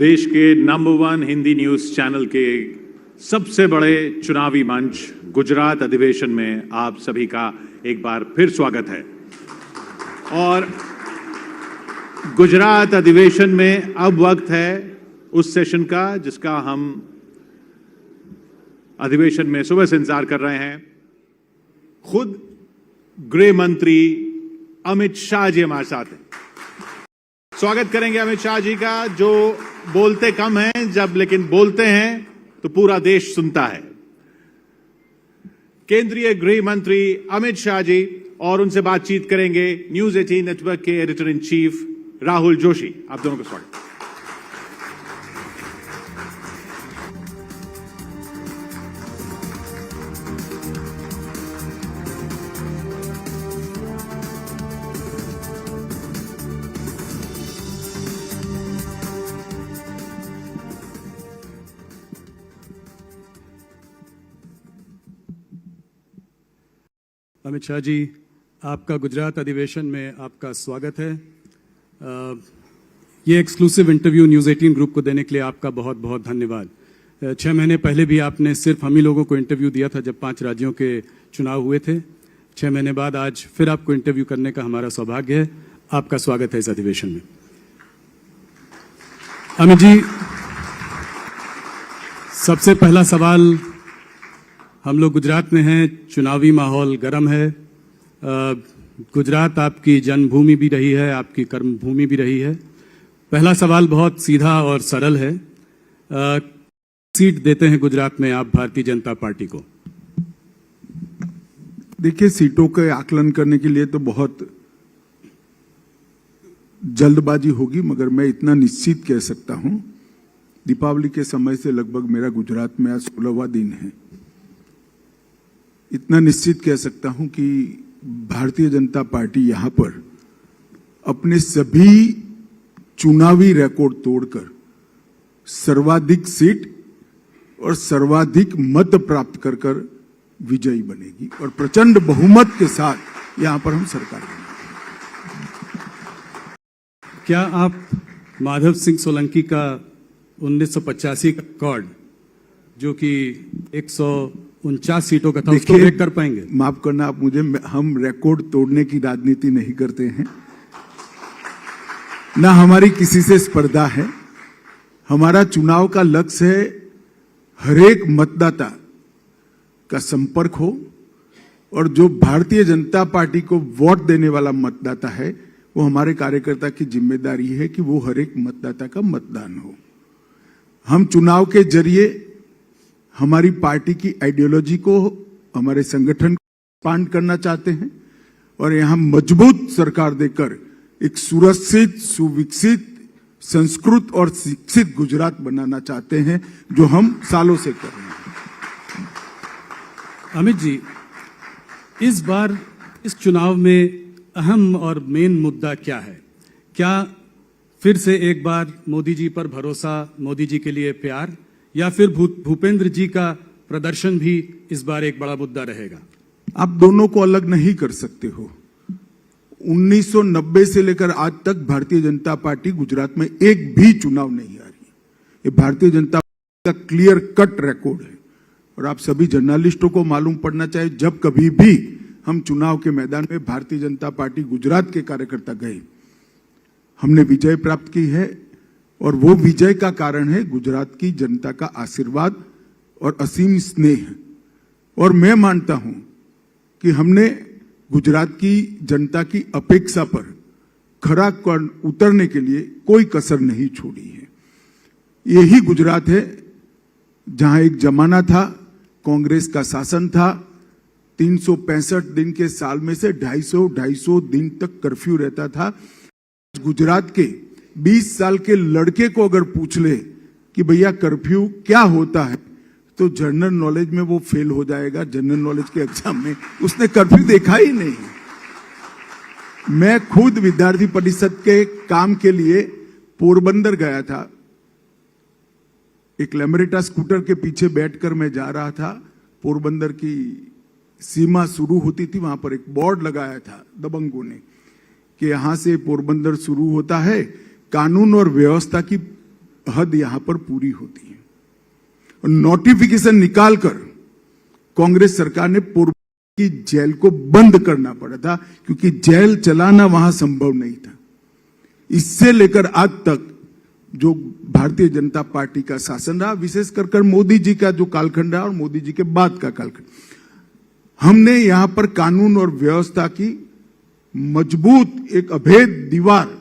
देश के number 1 Hindi news channel के सबसे बड़े चुनावी मंच गुजरात अधिवेशन में आप सभी का एक बार फिर स्वागत है। और गुजरात अधिवेशन में अब वक्त है उस सेशन का जिसका हम अधिवेशन में सुबह से इंतजार कर रहे हैं। खुद गृह मंत्री अमित शाह जी हमारे साथ हैं। स्वागत करेंगे अमित शाह जी का, जो बोलते कम हैं जब लेकिन बोलते हैं तो पूरा देश सुनता है। केंद्रीय गृह मंत्री अमित शाह जी, और उनसे बातचीत करेंगे न्यूज 18 नेटवर्क के editor in chief Rahul Joshi. आप दोनों को स्वागत। अमित शाह जी, आपका गुजरात अधिवेशन में आपका स्वागत है। ये एक्सक्लूसिव इंटरव्यू न्यूज़ 18 ग्रुप को देने के लिए आपका बहुत बहुत धन्यवाद। 6 महीने पहले भी आपने सिर्फ हम ही लोगों को इंटरव्यू दिया था जब 5 राज्यों के चुनाव हुए थे। 6 महीने बाद आज फिर आपको इंटरव्यू करने का हमारा सौभाग्य है। आपका स्वागत है इस अधिवेशन में। अमित जी, सबसे पहला सवाल, हम लोग गुजरात में हैं, चुनावी माहौल गर्म है। गुजरात आपकी जन्मभूमि भी रही है, आपकी कर्मभूमि भी रही है। पहला सवाल बहुत सीधा और सरल है। सीट देते हैं गुजरात में आप भारतीय जनता पार्टी को? देखिए, सीटों के आकलन करने के लिए तो बहुत जल्दबाजी होगी, मगर मैं इतना निश्चित कह सकता हूं, दीपावली के समय से लगभग मेरा गुजरात में आज 16वां दिन है। इतना निश्चित कह सकता हूं कि भारतीय जनता पार्टी यहां पर अपने सभी चुनावी रिकॉर्ड तोड़कर सर्वाधिक सीट और सर्वाधिक मत प्राप्त कर विजयी बनेगी और प्रचंड बहुमत के साथ यहां पर हम सरकार बनेंगे। क्या आप माधव सिंह सोलंकी का 1985 का रिकॉर्ड, जो कि 149 सीटों का था, उसको ब्रेक कर पाएंगे? माफ करना आप मुझे, हम रिकॉर्ड तोड़ने की राजनीति नहीं करते हैं, ना हमारी किसी से स्पर्धा है। हमारा चुनाव का लक्ष्य है हरेक मतदाता का संपर्क हो, और जो भारतीय जनता पार्टी को वोट देने वाला मतदाता है, वो हमारे कार्यकर्ता की जिम्मेदारी है कि वो हरेक मतदाता का मतदान हो। हम चुनाव के जरिए हमारी पार्टी की आइडियोलॉजी को, हमारे संगठन को एक्सपांड करना चाहते हैं और यहां मजबूत सरकार देकर एक सुरक्षित, सुविकसित, संस्कृत और शिक्षित गुजरात बनाना चाहते हैं, जो हम सालों से कर रहे हैं। अमित जी, इस बार इस चुनाव में अहम और मेन मुद्दा क्या है? क्या फिर से एक बार मोदी जी पर भरोसा, मोदी जी के लिए प्यार, या फिर भूपेंद्र जी का प्रदर्शन भी इस बार एक बड़ा मुद्दा रहेगा? आप दोनों को अलग नहीं कर सकते हो। 1990 से लेकर आज तक भारतीय जनता पार्टी गुजरात में एक भी चुनाव नहीं हारी। ये भारतीय जनता पार्टी का क्लियर कट रिकॉर्ड है, और आप सभी जर्नलिस्टों को मालूम पड़ना चाहिए, जब कभी भी हम चुनाव के मैदान में भारतीय जनता पार्टी गुजरात के कार्यकर्ता गए, हमने विजय प्राप्त की है। और वो विजय का कारण है गुजरात की जनता का आशीर्वाद और असीम स्नेह। और मैं मानता हूं कि हमने गुजरात की जनता की अपेक्षा पर खरा उतरने के लिए कोई कसर नहीं छोड़ी है। यही गुजरात है जहां एक जमाना था, कांग्रेस का शासन था, 365 दिन के साल में से 250 दिन तक कर्फ्यू रहता था। गुजरात के 20 साल के लड़के को अगर पूछ ले कि भैया कर्फ्यू क्या होता है, तो जनरल नॉलेज में वो फेल हो जाएगा। जनरल नॉलेज के एग्जाम में उसने कर्फ्यू देखा ही नहीं। मैं खुद विद्यार्थी परिषद के काम के लिए पोरबंदर गया था। एक लेमरेटा स्कूटर के पीछे बैठकर मैं जा रहा था। पोरबंदर की सीमा शुरू होती थी, वहां पर एक बोर्ड लगाया था दबंगों ने कि यहां से पोरबंदर शुरू होता है, कानून और व्यवस्था की हद यहां पर पूरी होती है। और नोटिफिकेशन निकालकर कांग्रेस सरकार ने पूर्व की जेल को बंद करना पड़ा था, क्योंकि जेल चलाना वहां संभव नहीं था। इससे लेकर आज तक जो भारतीय जनता पार्टी का शासन रहा, विशेष कर मोदी जी का जो कालखंड रहा और मोदी जी के बाद का कालखंड, हमने यहां पर कानून और व्यवस्था की मजबूत एक अभेद दीवार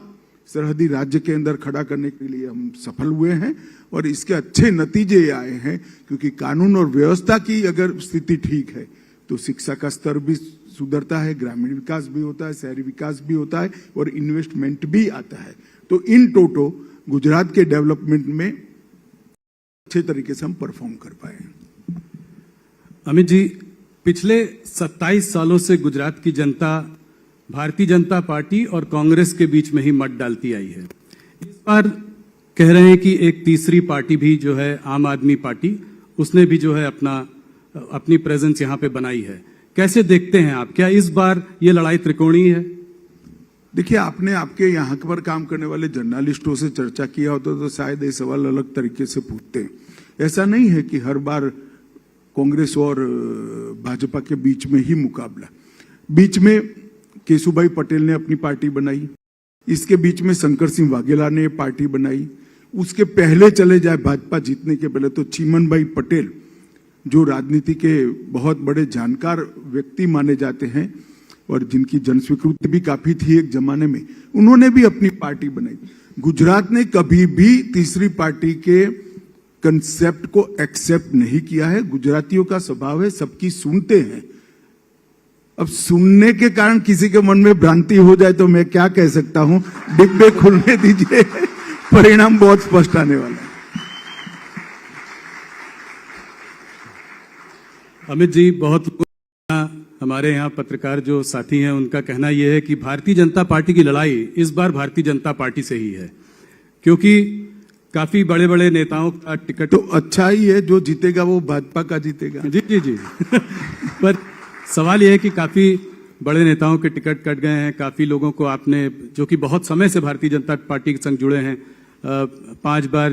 सरहदी राज्य के अंदर खड़ा करने के लिए हम सफल हुए हैं। और इसके अच्छे नतीजे आए हैं, क्योंकि कानून और व्यवस्था की अगर स्थिति ठीक है तो शिक्षा का स्तर भी सुधरता है, ग्रामीण विकास भी होता है, शहरी विकास भी होता है और इन्वेस्टमेंट भी आता है। तो इन टोटो गुजरात के डेवलपमेंट में अच्छे तरीके से हम परफॉर्म कर पाए। अमित जी, पिछले 27 सालों से गुजरात की जनता भारतीय जनता पार्टी और कांग्रेस के बीच में ही मत डालती आई है। इस बार कह रहे हैं कि एक तीसरी पार्टी भी जो है आम आदमी पार्टी, उसने भी जो है अपनी प्रेजेंस यहां पे बनाई है। कैसे देखते हैं आप, क्या इस बार ये लड़ाई त्रिकोणीय है? देखिए, आपने आपके यहाँ पर काम करने वाले जर्नलिस्टों से चर्चा किया होता तो शायद ये सवाल अलग तरीके से पूछते। ऐसा नहीं है कि हर बार कांग्रेस और भाजपा के बीच में ही मुकाबला। बीच में केशुभाई पटेल ने अपनी पार्टी बनाई, इसके बीच में शंकर सिंह वाघेला ने पार्टी बनाई। उसके पहले चले जाए भाजपा जीतने के पहले तो चिमन भाई पटेल, जो राजनीति के बहुत बड़े जानकार व्यक्ति माने जाते हैं और जिनकी जनस्वीकृति भी काफी थी एक जमाने में, उन्होंने भी अपनी पार्टी बनाई। गुजरात ने कभी भी तीसरी पार्टी के कंसेप्ट को एक्सेप्ट नहीं किया है। गुजरातियों का स्वभाव है, सबकी सुनते हैं। अब सुनने के कारण किसी के मन में भ्रांति हो जाए तो मैं क्या कह सकता हूं, डिब्बे खुलने दीजिए, परिणाम बहुत स्पष्ट आने वाला है। अमित जी, बहुत हमारे यहाँ पत्रकार जो साथी हैं उनका कहना यह है कि भारतीय जनता पार्टी की लड़ाई इस बार भारतीय जनता पार्टी से ही है, क्योंकि काफी बड़े बड़े नेताओं का टिकट तो अच्छा ही है, जो जीतेगा वो भाजपा का जीतेगा। जी जी जी पर सवाल यह है कि काफी बड़े नेताओं के टिकट कट गए हैं। काफी लोगों को आपने, जो कि बहुत समय से भारतीय जनता पार्टी के संग जुड़े हैं, 5 बार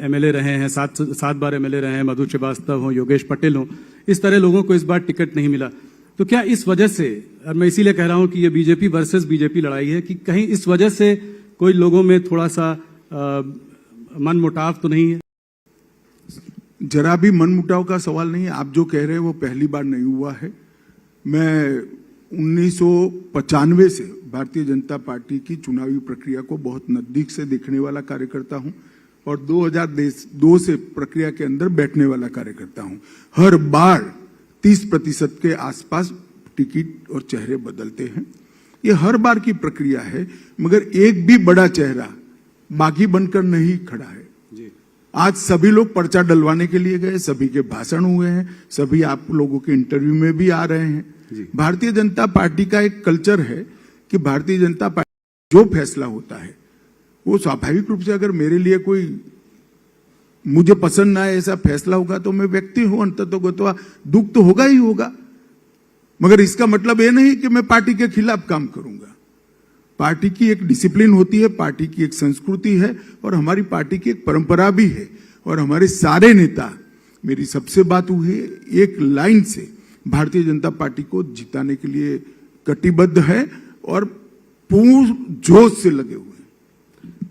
एमएलए रहे हैं, 7 बार एमएलए रहे हैं, मधु श्रीवास्तव हो, योगेश पटेल हो, इस तरह लोगों को इस बार टिकट नहीं मिला। तो क्या इस वजह से, और मैं इसीलिए कह रहा हूं कि ये बीजेपी वर्सेस बीजेपी लड़ाई है, कि कहीं इस वजह से कोई लोगों में थोड़ा सा मन मुटाव तो नहीं है? जरा भी मन मुटाव का सवाल नहीं है। आप जो कह रहे हैं वो पहली बार नहीं हुआ है। मैं 1995 से भारतीय जनता पार्टी की चुनावी प्रक्रिया को बहुत नजदीक से देखने वाला कार्यकर्ता हूं और 2002 से प्रक्रिया के अंदर बैठने वाला कार्यकर्ता हूं। हर बार 30% के आसपास टिकट और चेहरे बदलते हैं। ये हर बार की प्रक्रिया है, मगर एक भी बड़ा चेहरा बागी बनकर नहीं खड़ा है। आज सभी लोग पर्चा डलवाने के लिए गए, सभी के भाषण हुए हैं, सभी आप लोगों के इंटरव्यू में भी आ रहे हैं। भारतीय जनता पार्टी का एक कल्चर है कि भारतीय जनता पार्टी जो फैसला होता है वो स्वाभाविक रूप से, अगर मेरे लिए कोई मुझे पसंद ना है ऐसा फैसला होगा तो मैं व्यक्ति हूं, अंततः दुख तो होगा ही होगा, मगर इसका मतलब ये नहीं कि मैं पार्टी के खिलाफ काम करूंगा। पार्टी की एक डिसिप्लिन होती है, पार्टी की एक संस्कृति है और हमारी पार्टी की एक परंपरा भी है। और हमारे सारे नेता, मेरी सबसे बात हुई है, एक लाइन से भारतीय जनता पार्टी को जिताने के लिए कटिबद्ध है और पूर्ण जोश से लगे हुए हैं।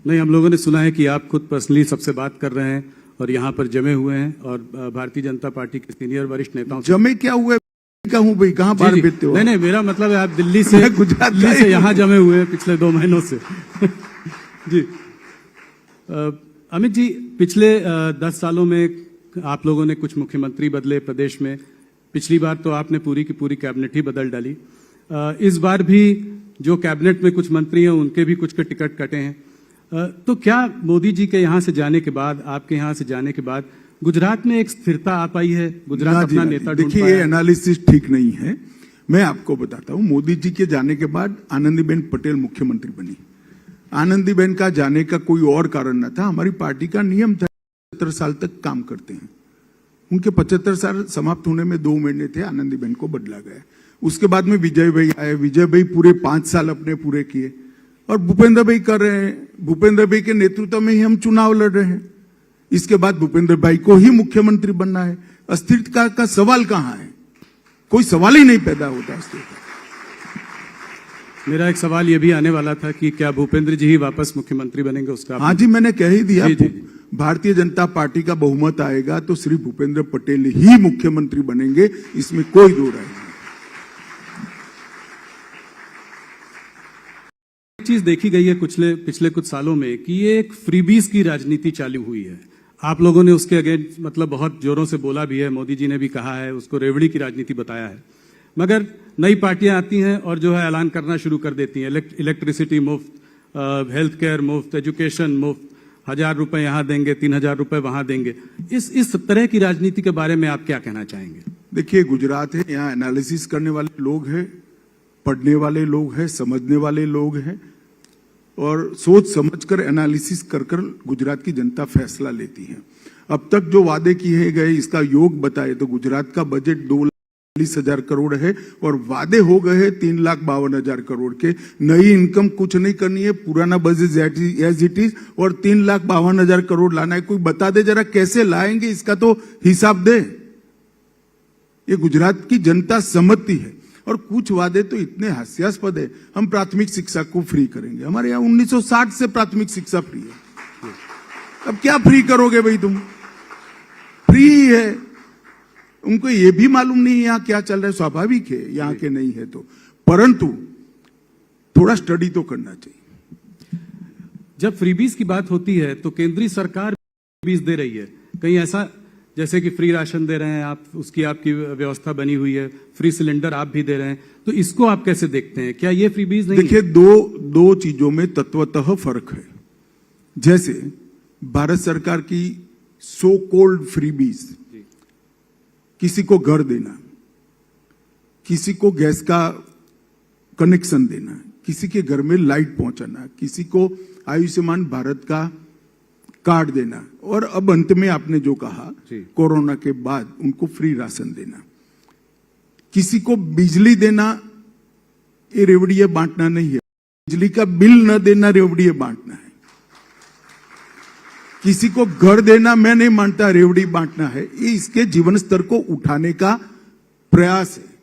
नहीं, हम लोगों ने सुना है कि आप खुद पर्सनली सबसे बात कर रहे हैं और यहाँ पर जमे हुए हैं और भारतीय जनता पार्टी के सीनियर वरिष्ठ नेताओं से। जमे क्या हुए कहूं भाई, कहां बाहर बेचते हो? नहीं, मेरा मतलब है आप दिल्ली से यहाँ जमे हुए हैं पिछले 2 महीनों से। जी अमित जी, पिछले 10 सालों में आप लोगों ने कुछ मुख्यमंत्री बदले प्रदेश में। पिछली बार तो आपने पूरी की पूरी कैबिनेट ही बदल डाली। इस बार भी जो कैबिनेट में कुछ मंत्री हैं उनके भी कुछ के टिकट कटे हैं। तो क्या मोदी जी के यहाँ से जाने के बाद, आपके यहाँ से जाने के बाद गुजरात में एक स्थिरता आ पाई है? गुजरात अपना नेता ढूंढ देखिए, ये एनालिसिस ठीक नहीं है। मैं आपको बताता हूं, मोदी जी के जाने के बाद आनंदीबेन पटेल मुख्यमंत्री बनी। आनंदीबेन का जाने का कोई और कारण न था, हमारी पार्टी का नियम था 75 साल तक काम करते हैं। उनके 75 साल समाप्त होने में 2 महीने थे, आनंदीबेन को बदला गया। उसके बाद में विजय भाई आए, विजय भाई पूरे 5 साल अपने पूरे किए और भूपेंद्र भाई कर रहे हैं। भूपेंद्र भाई के नेतृत्व में ही हम चुनाव लड़ रहे हैं। इसके बाद भूपेंद्र भाई को ही मुख्यमंत्री बनना है। अस्थिरता का सवाल कहां है? कोई सवाल ही नहीं पैदा होता अस्थिरता। मेरा एक सवाल ये भी आने वाला था कि क्या भूपेंद्र जी ही वापस मुख्यमंत्री बनेंगे, उसका हाँ जी, मैंने कह ही दिया। जी, जी। भारतीय जनता पार्टी का बहुमत आएगा तो श्री भूपेंद्र पटेल ही मुख्यमंत्री बनेंगे, इसमें कोई दो राय नहीं। एक चीज देखी गई है पिछले कुछ सालों में कि ये एक फ्रीबीज की राजनीति चालू हुई है। आप लोगों ने उसके अगेंस्ट मतलब बहुत जोरों से बोला भी है, मोदी जी ने भी कहा है, उसको रेवड़ी की राजनीति बताया है। मगर नई पार्टियां आती हैं और जो है ऐलान करना शुरू कर देती हैं, इलेक्ट्रिसिटी मुफ्त, हेल्थ केयर मुफ्त, एजुकेशन मुफ्त, 1000 रुपए यहां देंगे, 3000 रुपए वहां देंगे। इस तरह की राजनीति के बारे में आप क्या कहना चाहेंगे? देखिए, गुजरात है, यहाँ एनालिसिस करने वाले लोग हैं, पढ़ने वाले लोग हैं, समझने वाले लोग हैं और सोच समझकर एनालिसिस कर गुजरात की जनता फैसला लेती है। अब तक जो वादे किए गए इसका योग बताए तो गुजरात का बजट 2,40,000 करोड़ है और वादे हो गए हैं 3,52,000 करोड़ के। नई इनकम कुछ नहीं करनी है, पुराना बजट एज इट इज और 3,52,000 करोड़ लाना है। कोई बता दे जरा कैसे लाएंगे, इसका तो हिसाब दे। ये गुजरात की जनता समझती है। और कुछ वादे तो इतने हास्यास्पद है, हम प्राथमिक शिक्षा को फ्री करेंगे। हमारे यहाँ 1960 से प्राथमिक शिक्षा फ्री है, अब क्या फ्री करोगे भाई तुम? फ्री है। उनको ये भी मालूम नहीं यहाँ क्या चल रहा है, स्वाभाविक है यहाँ के नहीं है तो, परंतु थोड़ा स्टडी तो करना चाहिए। जब फ्रीबीज की बात होती है तो केंद्रीय सरकार फ्रीबीज दे रही है, कहीं ऐसा जैसे कि फ्री राशन दे रहे हैं आप, उसकी आपकी व्यवस्था बनी हुई है, फ्री सिलेंडर आप भी दे रहे हैं, तो इसको आप कैसे देखते हैं? क्या ये फ्रीबीज नहीं? देखिए, दो चीजों में तत्वतः फर्क है। जैसे भारत सरकार की सो कॉल्ड फ्रीबीज, किसी को घर देना, किसी को गैस का कनेक्शन देना, किसी के घर में लाइट पहुंचाना, किसी को आयुष्मान भारत का कार्ड देना और अब अंत में आपने जो कहा कोरोना के बाद उनको फ्री राशन देना, किसी को बिजली देना, ये रेवड़िये बांटना नहीं है। बिजली का बिल न देना रेवड़िये बांटना है। किसी को घर देना मैं नहीं मानता रेवड़ी बांटना है। ये इसके जीवन स्तर को उठाने का प्रयास है।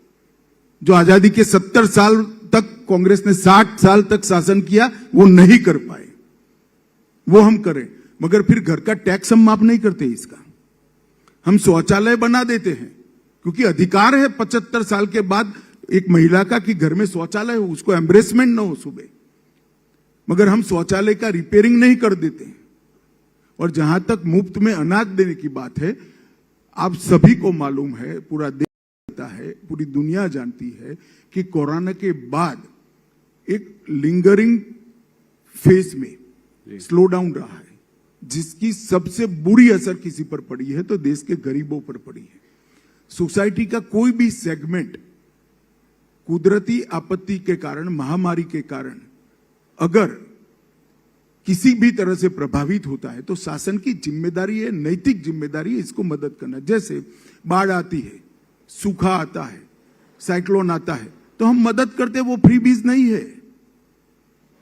जो आजादी के 70 साल तक कांग्रेस ने 60 साल तक शासन किया वो नहीं कर पाए, वो हम करें। मगर फिर घर का टैक्स हम माफ नहीं करते, इसका हम शौचालय बना देते हैं क्योंकि अधिकार है 75 साल के बाद एक महिला का कि घर में शौचालय हो, उसको एम्ब्रेसमेंट ना हो सुबह, मगर हम शौचालय का रिपेयरिंग नहीं कर देते। और जहां तक मुफ्त में अनाज देने की बात है, आप सभी को मालूम है, पूरा देश जानता है, पूरी दुनिया जानती है कि कोरोना के बाद एक लिंगरिंग फेज में स्लो डाउन रहा है, जिसकी सबसे बुरी असर किसी पर पड़ी है तो देश के गरीबों पर पड़ी है। सोसाइटी का कोई भी सेगमेंट कुदरती आपत्ति के कारण, महामारी के कारण अगर किसी भी तरह से प्रभावित होता है तो शासन की जिम्मेदारी है, नैतिक जिम्मेदारी है इसको मदद करना। जैसे बाढ़ आती है, सूखा आता है, साइक्लोन आता है तो हम मदद करते, वो फ्रीबीज नहीं है,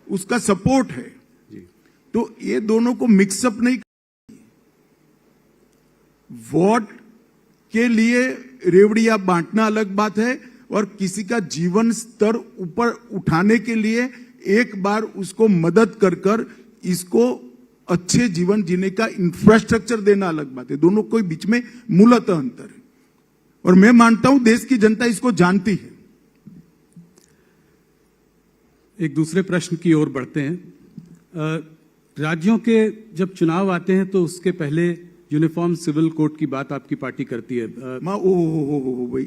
उसका सपोर्ट है। तो ये दोनों को मिक्सअप नहीं। वोट के लिए रेवड़िया बांटना अलग बात है और किसी का जीवन स्तर ऊपर उठाने के लिए एक बार उसको मदद कर इसको अच्छे जीवन जीने का इंफ्रास्ट्रक्चर देना अलग बात है। दोनों कोई बीच में मूलतः अंतर है और मैं मानता हूं देश की जनता इसको जानती है। एक दूसरे प्रश्न की ओर बढ़ते हैं। राज्यों के जब चुनाव आते हैं तो उसके पहले यूनिफॉर्म सिविल कोड की बात आपकी पार्टी करती है। भाई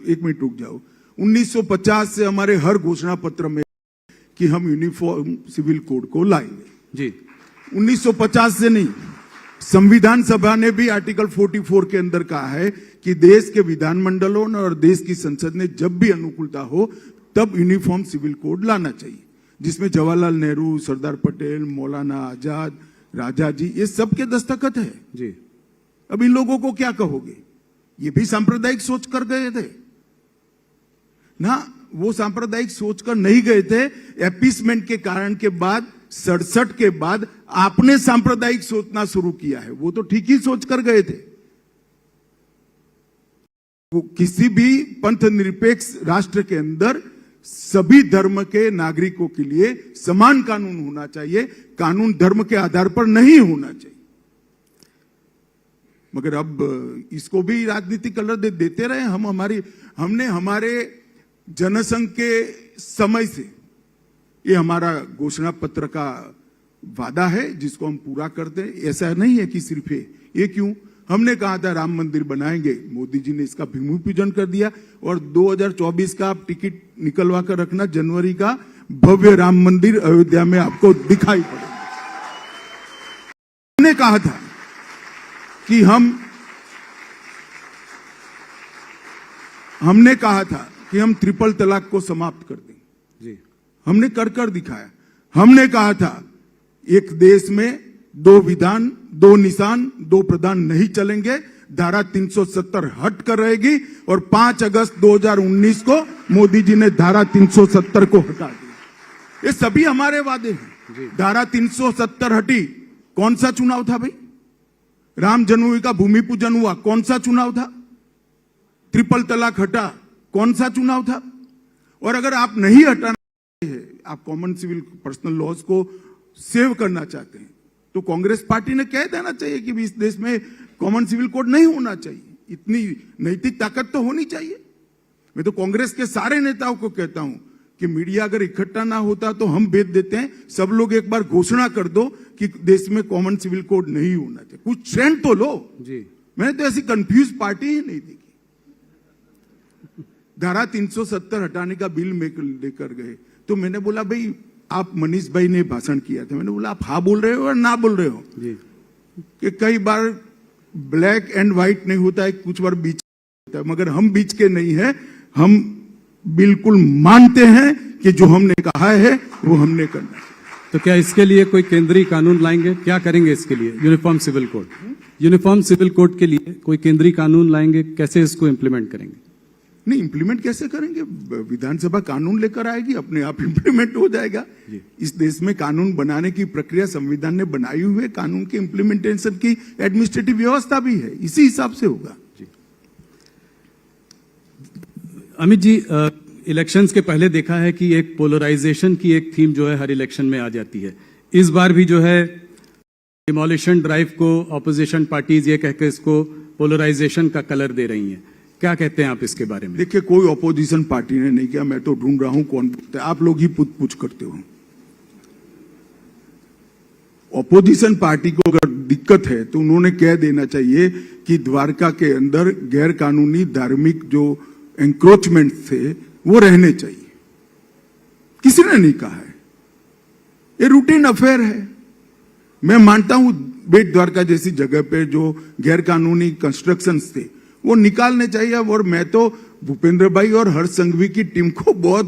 एक मिनट रुक जाओ। 1950 से हमारे हर घोषणा पत्र में कि हम यूनिफॉर्म सिविल कोड को लाएंगे जी। 1950 से नहीं, संविधान सभा ने भी आर्टिकल 44 के अंदर कहा है कि देश के विधानमंडलों और देश की संसद ने जब भी अनुकूलता हो तब यूनिफॉर्म सिविल कोड लाना चाहिए, जिसमें जवाहरलाल नेहरू, सरदार पटेल, मौलाना आजाद, राजा जी, ये सब के दस्तखत है जी। अब इन लोगों को क्या कहोगे? ये भी सांप्रदायिक सोच कर गए थे ना, वो सांप्रदायिक सोच कर नहीं गए थे। एपीसमेंट के कारण के बाद 67 के बाद आपने सांप्रदायिक सोचना शुरू किया है। वो तो ठीक ही सोच कर गए थे। वो किसी भी पंथ निरपेक्ष राष्ट्र के अंदर सभी धर्म के नागरिकों के लिए समान कानून होना चाहिए, कानून धर्म के आधार पर नहीं होना चाहिए। मगर अब इसको भी राजनीतिक कलर देते रहे। हमने हमारे जनसंघ के समय से ये हमारा घोषणा पत्र का वादा है जिसको हम पूरा करते हैं। ऐसा नहीं है कि सिर्फ ये क्यों, हमने कहा था राम मंदिर बनाएंगे, मोदी जी ने इसका भूमि पूजन कर दिया और 2024 का आप टिकट निकलवा कर रखना, जनवरी का भव्य राम मंदिर अयोध्या में आपको दिखाई पड़ेगा। हमने कहा था कि हमने कहा था कि हम ट्रिपल तलाक को समाप्त कर देंगे जी, हमने कर दिखाया। हमने कहा था एक देश में 2 विधान 2 निशान 2 प्रधान नहीं चलेंगे, धारा 370 हट कर रहेगी और 5 अगस्त 2019 को मोदी जी ने धारा 370 को हटा दिया। ये सभी हमारे वादे हैं। धारा 370 हटी, कौन सा चुनाव था भाई? राम जन्मभूमि का भूमि पूजन हुआ, कौन सा चुनाव था? ट्रिपल तलाक हटा, कौन सा चुनाव था? और अगर आप नहीं हटाना है, आप कॉमन सिविल पर्सनल लॉज को सेव करना चाहते हैं, तो कांग्रेस पार्टी ने कह देना चाहिए कि इस देश में कॉमन सिविल कोड नहीं होना चाहिए। इतनी नैतिक ताकत तो होनी चाहिए। मैं तो कांग्रेस के सारे नेताओं को कहता हूं कि मीडिया अगर इकट्ठा ना होता तो हम भेज देते हैं, सब लोग एक बार घोषणा कर दो कि देश में कॉमन सिविल कोड नहीं होना चाहिए। कुछ ट्रेंड तो लो जी। मैंने तो ऐसी कंफ्यूज पार्टी ही नहीं देखी। धारा 370 हटाने का बिल लेकर गए तो मैंने बोला भाई, आप मनीष भाई ने भाषण किया था, मैंने बोला आप हाँ बोल रहे हो और ना बोल रहे हो जी। कि कई बार ब्लैक एंड व्हाइट नहीं होता है, कुछ बार बीच होता है, मगर हम बीच के नहीं है। हम बिल्कुल मानते हैं कि जो हमने कहा है वो हमने करना है। तो क्या इसके लिए कोई केंद्रीय कानून लाएंगे? क्या करेंगे इसके लिए? Uniform civil code, uniform civil code के लिए कोई केंद्रीय कानून लाएंगे? कैसे इसको इंप्लीमेंट करेंगे? नहीं, इंप्लीमेंट कैसे करेंगे? विधानसभा कानून लेकर आएगी, अपने आप इंप्लीमेंट हो जाएगा। इस देश में कानून बनाने की प्रक्रिया संविधान ने बनाई हुई है, कानून के इंप्लीमेंटेशन की एडमिनिस्ट्रेटिव व्यवस्था भी है, इसी हिसाब से होगा। अमित जी, इलेक्शंस के पहले देखा है कि एक पोलराइजेशन की एक थीम जो है हर इलेक्शन में आ जाती है। इस बार भी जो है डिमोलिशन ड्राइव को ऑपोजिशन पार्टीज ये कहकर इसको पोलराइजेशन का कलर दे रही हैं। क्या कहते हैं आप इसके बारे में? देखिए, कोई ऑपोजिशन पार्टी ने नहीं किया, मैं तो ढूंढ रहा हूं कौन बोलता है। आप लोग ही पूछ करते हो। ऑपोजिशन पार्टी को अगर दिक्कत है तो उन्होंने कह देना चाहिए कि द्वारका के अंदर गैर कानूनी धार्मिक जो एंक्रोचमेंट थे वो रहने चाहिए। किसी ने नहीं कहा है, ये रूटीन अफेयर है। मैं मानता हूं बेट द्वारका जैसी जगह पे जो गैर कानूनी कंस्ट्रक्शंस थे वो निकालने चाहिए। और मैं तो भूपेंद्र भाई और हर्ष संघवी की टीम को बहुत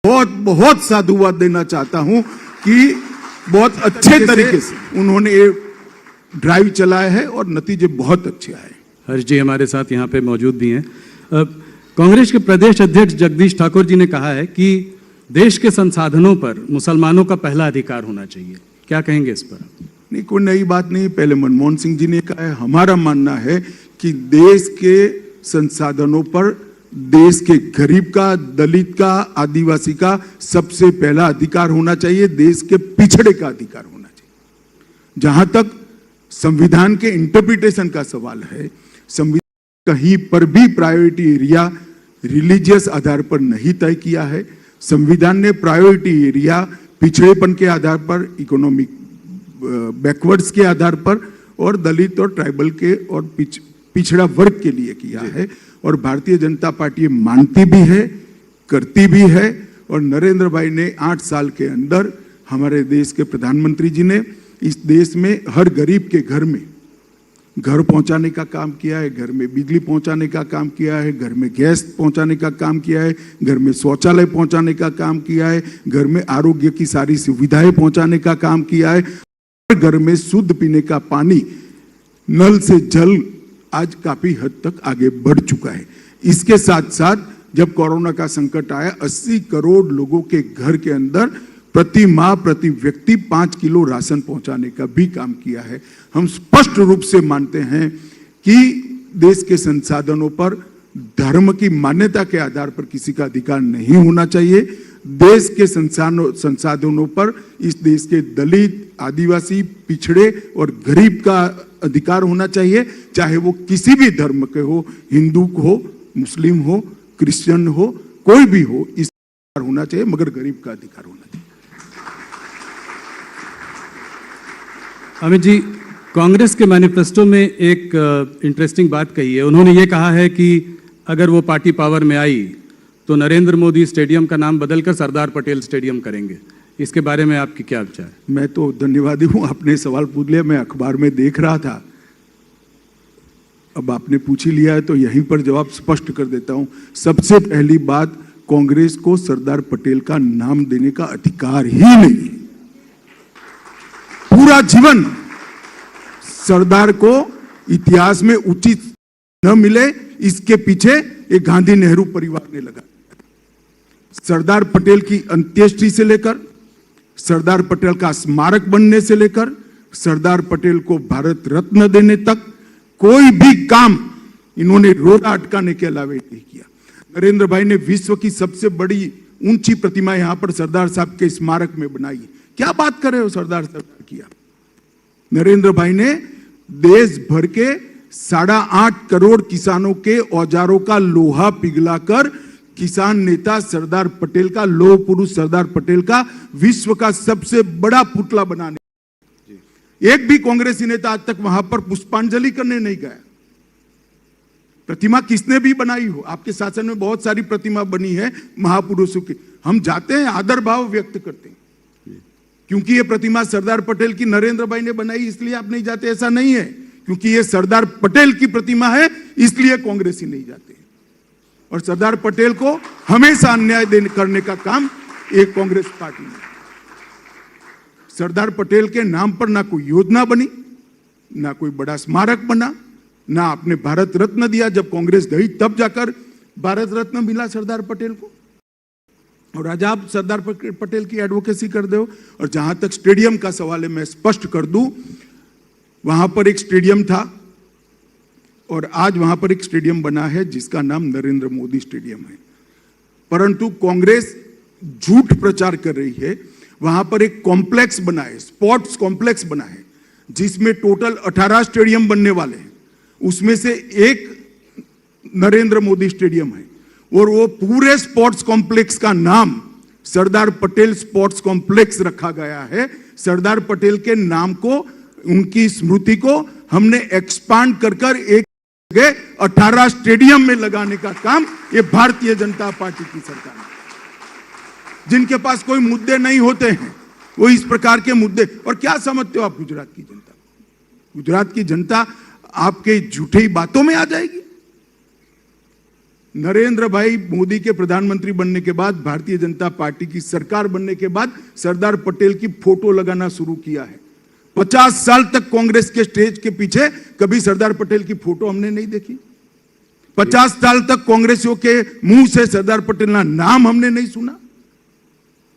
बहुत बहुत साधुवाद देना चाहता हूं कि बहुत अच्छे तरीके से उन्होंने ये ड्राइव चलाया है और नतीजे बहुत अच्छे आए। हर्ष जी हमारे साथ यहाँ पे मौजूद भी हैं। कांग्रेस के प्रदेश अध्यक्ष जगदीश ठाकुर जी ने कहा है कि देश के संसाधनों पर मुसलमानों का पहला अधिकार होना चाहिए। क्या कहेंगे इस पर? नहीं, कोई नई बात नहीं। पहले मनमोहन सिंह जी ने कहा है। हमारा मानना है कि देश के संसाधनों पर देश के गरीब का, दलित का, आदिवासी का सबसे पहला अधिकार होना चाहिए, देश के पिछड़े का अधिकार होना चाहिए। जहां तक संविधान के इंटरप्रिटेशन का सवाल है, संविधान कहीं पर भी प्रायोरिटी एरिया रिलीजियस आधार पर नहीं तय किया है। संविधान ने प्रायोरिटी एरिया पिछड़ेपन के आधार पर, इकोनॉमिक बैकवर्ड्स के आधार पर और दलित और ट्राइबल के और पिछड़ा वर्ग के लिए किया है। और भारतीय जनता पार्टी मानती भी है, करती भी है। और नरेंद्र भाई ने 8 साल के अंदर, हमारे देश के प्रधानमंत्री जी ने इस देश में हर गरीब के घर में घर पहुंचाने का काम किया है, घर में बिजली पहुंचाने का काम किया है, घर में गैस पहुंचाने का काम किया है, घर में शौचालय पहुंचाने का काम किया है, घर में आरोग्य की सारी सुविधाएं पहुंचाने का काम किया है, घर में शुद्ध पीने का पानी, नल से जल आज काफी हद तक आगे बढ़ चुका है। इसके साथ साथ जब कोरोना का संकट आया, 80 करोड़ लोगों के घर के अंदर प्रति माह प्रति व्यक्ति 5 किलो राशन पहुंचाने का भी काम किया है। हम स्पष्ट रूप से मानते हैं कि देश के संसाधनों पर धर्म की मान्यता के आधार पर किसी का अधिकार नहीं होना चाहिए। देश के संसाधनों पर इस देश के दलित, आदिवासी, पिछड़े और गरीब का अधिकार होना चाहिए, चाहे वो किसी भी धर्म के हो, हिंदू हो, मुस्लिम हो, क्रिश्चियन हो, कोई भी हो, इस अधिकार होना चाहिए, मगर गरीब का अधिकार होना चाहिए। अमित जी, कांग्रेस के मैनिफेस्टो में एक इंटरेस्टिंग बात कही है। उन्होंने ये कहा है कि अगर वो पार्टी पावर में आई तो नरेंद्र मोदी स्टेडियम का नाम बदलकर सरदार पटेल स्टेडियम करेंगे। इसके बारे में आपकी क्या विचार है? मैं तो धन्यवादी हूं, आपने सवाल पूछ लिया। मैं अखबार में देख रहा था, अब आपने पूछ ही लिया है तो यहीं पर जवाब स्पष्ट कर देता हूं। सबसे पहली बात, कांग्रेस को सरदार पटेल का नाम देने का अधिकार ही नहीं है। पूरा जीवन सरदार को इतिहास में उचित न मिले, इसके पीछे एक गांधी नेहरू परिवार ने लगा। सरदार पटेल की अंत्येष्टि से लेकर, सरदार पटेल का स्मारक बनने से लेकर, सरदार पटेल को भारत रत्न देने तक कोई भी काम इन्होंने रोड़ा अटकाने के अलावा नहीं किया। नरेंद्र भाई ने विश्व की सबसे बड़ी ऊंची प्रतिमा यहां पर सरदार साहब के स्मारक में बनाई। क्या बात कर रहे हो, सरदार साहब किया। नरेंद्र भाई ने देश भर के 8.5 करोड़ किसानों के औजारों का लोहा पिघलाकर किसान नेता सरदार पटेल का, लौह पुरुष सरदार पटेल का विश्व का सबसे बड़ा पुतला बनाने, एक भी कांग्रेसी नेता आज तक वहां पर पुष्पांजलि करने नहीं गया। प्रतिमा किसने भी बनाई हो, आपके शासन में बहुत सारी प्रतिमा बनी है महापुरुषों की, हम जाते हैं, आदर भाव व्यक्त करते हैं। क्योंकि ये प्रतिमा सरदार पटेल की नरेंद्र भाई ने बनाई इसलिए आप नहीं जाते, ऐसा नहीं है। क्योंकि ये सरदार पटेल की प्रतिमा है इसलिए कांग्रेसी नहीं जाते। और सरदार पटेल को हमेशा अन्याय करने का काम एक कांग्रेस पार्टी ने। सरदार पटेल के नाम पर ना कोई योजना बनी, ना कोई बड़ा स्मारक बना, ना आपने भारत रत्न दिया। जब कांग्रेस गई तब जाकर भारत रत्न मिला सरदार पटेल को। और आज आप सरदार पटेल की एडवोकेसी कर दो। और जहां तक स्टेडियम का सवाल है, मैं स्पष्ट कर दूं, वहां पर एक स्टेडियम था और आज वहां पर एक स्टेडियम बना है जिसका नाम नरेंद्र मोदी स्टेडियम है। परंतु कांग्रेस झूठ प्रचार कर रही है। वहां पर एक कॉम्प्लेक्स बना है, स्पोर्ट्स कॉम्प्लेक्स बना है, जिसमें टोटल 18 स्टेडियम बनने वाले हैं। उसमें से एक नरेंद्र मोदी स्टेडियम है और वो पूरे स्पोर्ट्स कॉम्प्लेक्स का नाम सरदार पटेल स्पोर्ट्स कॉम्प्लेक्स रखा गया है। सरदार पटेल के नाम को, उनकी स्मृति को हमने एक्सपांड कर एक 18 स्टेडियम में लगाने का काम ये भारतीय जनता पार्टी की सरकार है। जिनके पास कोई मुद्दे नहीं होते हैं वो इस प्रकार के मुद्दे। और क्या समझते हो आप गुजरात की जनता? गुजरात की जनता आपके झूठी बातों में आ जाएगी। नरेंद्र भाई मोदी के प्रधानमंत्री बनने के बाद, भारतीय जनता पार्टी की सरकार बनने के बाद सरदार पटेल की फोटो लगाना शुरू किया है। 50 साल तक कांग्रेस के स्टेज के पीछे कभी सरदार पटेल की फोटो हमने नहीं देखी। 50 साल तक कांग्रेसियों के मुंह से सरदार पटेल का नाम हमने नहीं सुना।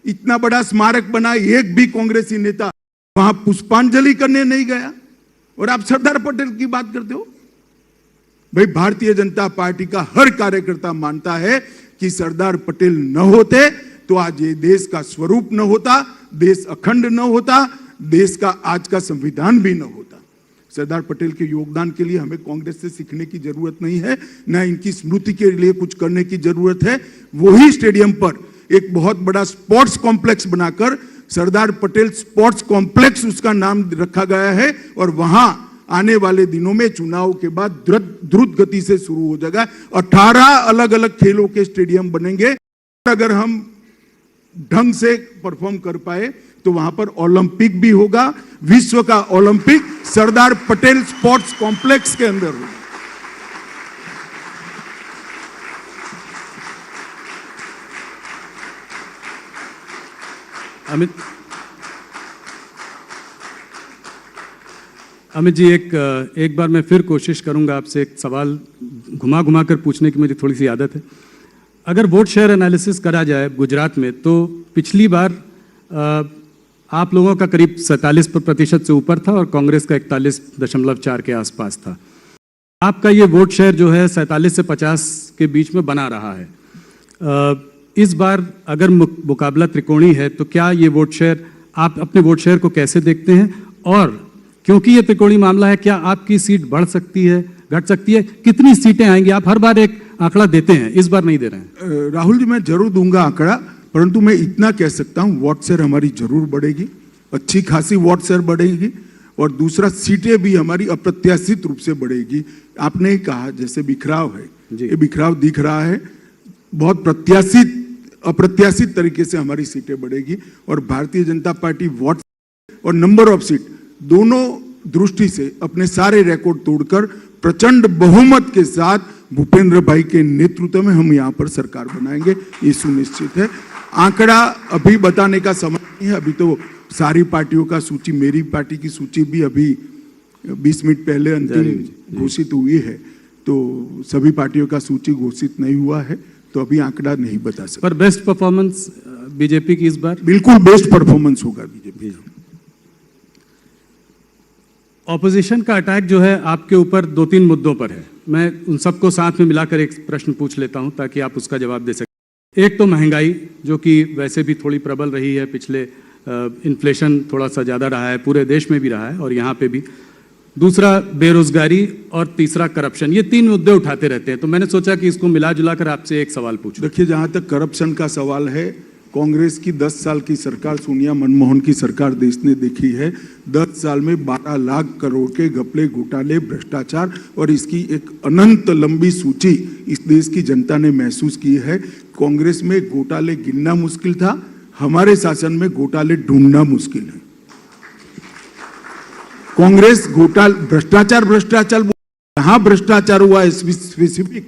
इतना बड़ा स्मारक बना, एक भी कांग्रेसी नेता वहां पुष्पांजलि करने नहीं गया और आप सरदार पटेल की बात करते हो। भाई, भारतीय जनता पार्टी का हर कार्यकर्ता मानता है कि सरदार पटेल न होते तो आज ये देश का स्वरूप न होता, देश अखंड न होता, देश का आज का संविधान भी न होता। सरदार पटेल के योगदान के लिए हमें कांग्रेस से सीखने की जरूरत नहीं है, न इनकी स्मृति के लिए कुछ करने की जरूरत है। वही स्टेडियम पर एक बहुत बड़ा स्पोर्ट्स कॉम्प्लेक्स बनाकर सरदार पटेल स्पोर्ट्स कॉम्प्लेक्स उसका नाम रखा गया है और वहां आने वाले दिनों में चुनाव के बाद द्रुत गति से शुरू हो जाएगा। 18 अलग अलग खेलों के स्टेडियम बनेंगे। अगर हम ढंग से परफॉर्म कर पाए तो वहां पर ओलंपिक भी होगा। विश्व का Olympic Sardar Patel sports complex के अंदर होगा। अमित जी, एक बार मैं फिर कोशिश करूंगा आपसे एक सवाल घुमा घुमा कर पूछने की मुझे थोड़ी सी आदत है। अगर वोट शेयर एनालिसिस करा जाए गुजरात में, तो पिछली बार आप लोगों का करीब 47% से ऊपर था और कांग्रेस का 41.4 के आसपास था। आपका ये वोट शेयर जो है 47 से 50 के बीच में बना रहा है। इस बार अगर मुकाबला त्रिकोणी है तो क्या ये वोट शेयर, आप अपने वोट शेयर को कैसे देखते हैं? और क्योंकि ये त्रिकोणी मामला है, क्या आपकी सीट बढ़ सकती है, घट सकती है? कितनी सीटें आएंगी? आप हर बार एक आंकड़ा देते हैं, इस बार नहीं दे रहे हैं। राहुल जी, मैं जरूर दूंगा आंकड़ा, परंतु मैं इतना कह सकता हूं वोट शेयर हमारी जरूर बढ़ेगी, अच्छी खासी वोट शेयर बढ़ेगी। और दूसरा, सीटें भी हमारी अप्रत्याशित रूप से बढ़ेगी। आपने ही कहा जैसे बिखराव है, ये बिखराव दिख रहा है, बहुत अप्रत्याशित तरीके से हमारी सीटें बढ़ेगी। और भारतीय जनता पार्टी वोट और नंबर ऑफ सीट दोनों दृष्टि से अपने सारे रिकॉर्ड तोड़कर प्रचंड बहुमत के साथ भूपेंद्र भाई के नेतृत्व में हम यहाँ पर सरकार बनाएंगे, ये सुनिश्चित है। आंकड़ा अभी बताने का समय नहीं है, अभी तो सारी पार्टियों का सूची, मेरी पार्टी की सूची भी अभी 20 मिनट पहले अंतिम घोषित हुई है, तो सभी पार्टियों का सूची घोषित नहीं हुआ है, तो अभी आंकड़ा नहीं बता सकते। पर बेस्ट परफॉर्मेंस बीजेपी की इस बार? बिल्कुल बेस्ट परफॉर्मेंस होगा बीजेपी। ऑपोजिशन का अटैक जो है आपके ऊपर 2-3 मुद्दों पर है। मैं उन सबको साथ में मिलाकर एक प्रश्न पूछ लेता हूं ताकि आप उसका जवाब दे सकें। एक तो महंगाई, जो कि वैसे भी थोड़ी प्रबल रही है, पिछले इन्फ्लेशन थोड़ा सा ज़्यादा रहा है, पूरे देश में भी रहा है और यहाँ पे भी। दूसरा बेरोजगारी और तीसरा करप्शन, ये 3 मुद्दे उठाते रहते हैं। तो मैंने सोचा कि इसको मिला जुला कर आपसे एक सवाल पूछूं। देखिए, जहां तक करप्शन का सवाल है, कांग्रेस की 10 साल की सरकार, सोनिया मनमोहन की सरकार देश ने देखी है। 10 साल में 12 लाख करोड़ के घपले, घोटाले, भ्रष्टाचार और इसकी एक अनंत लंबी सूची इस देश की जनता ने महसूस की है। कांग्रेस में घोटाले गिनना मुश्किल था, हमारे शासन में घोटाले ढूंढना मुश्किल है। कांग्रेस भ्रष्टाचार जहां भ्रष्टाचार हुआ है स्पेसिफिक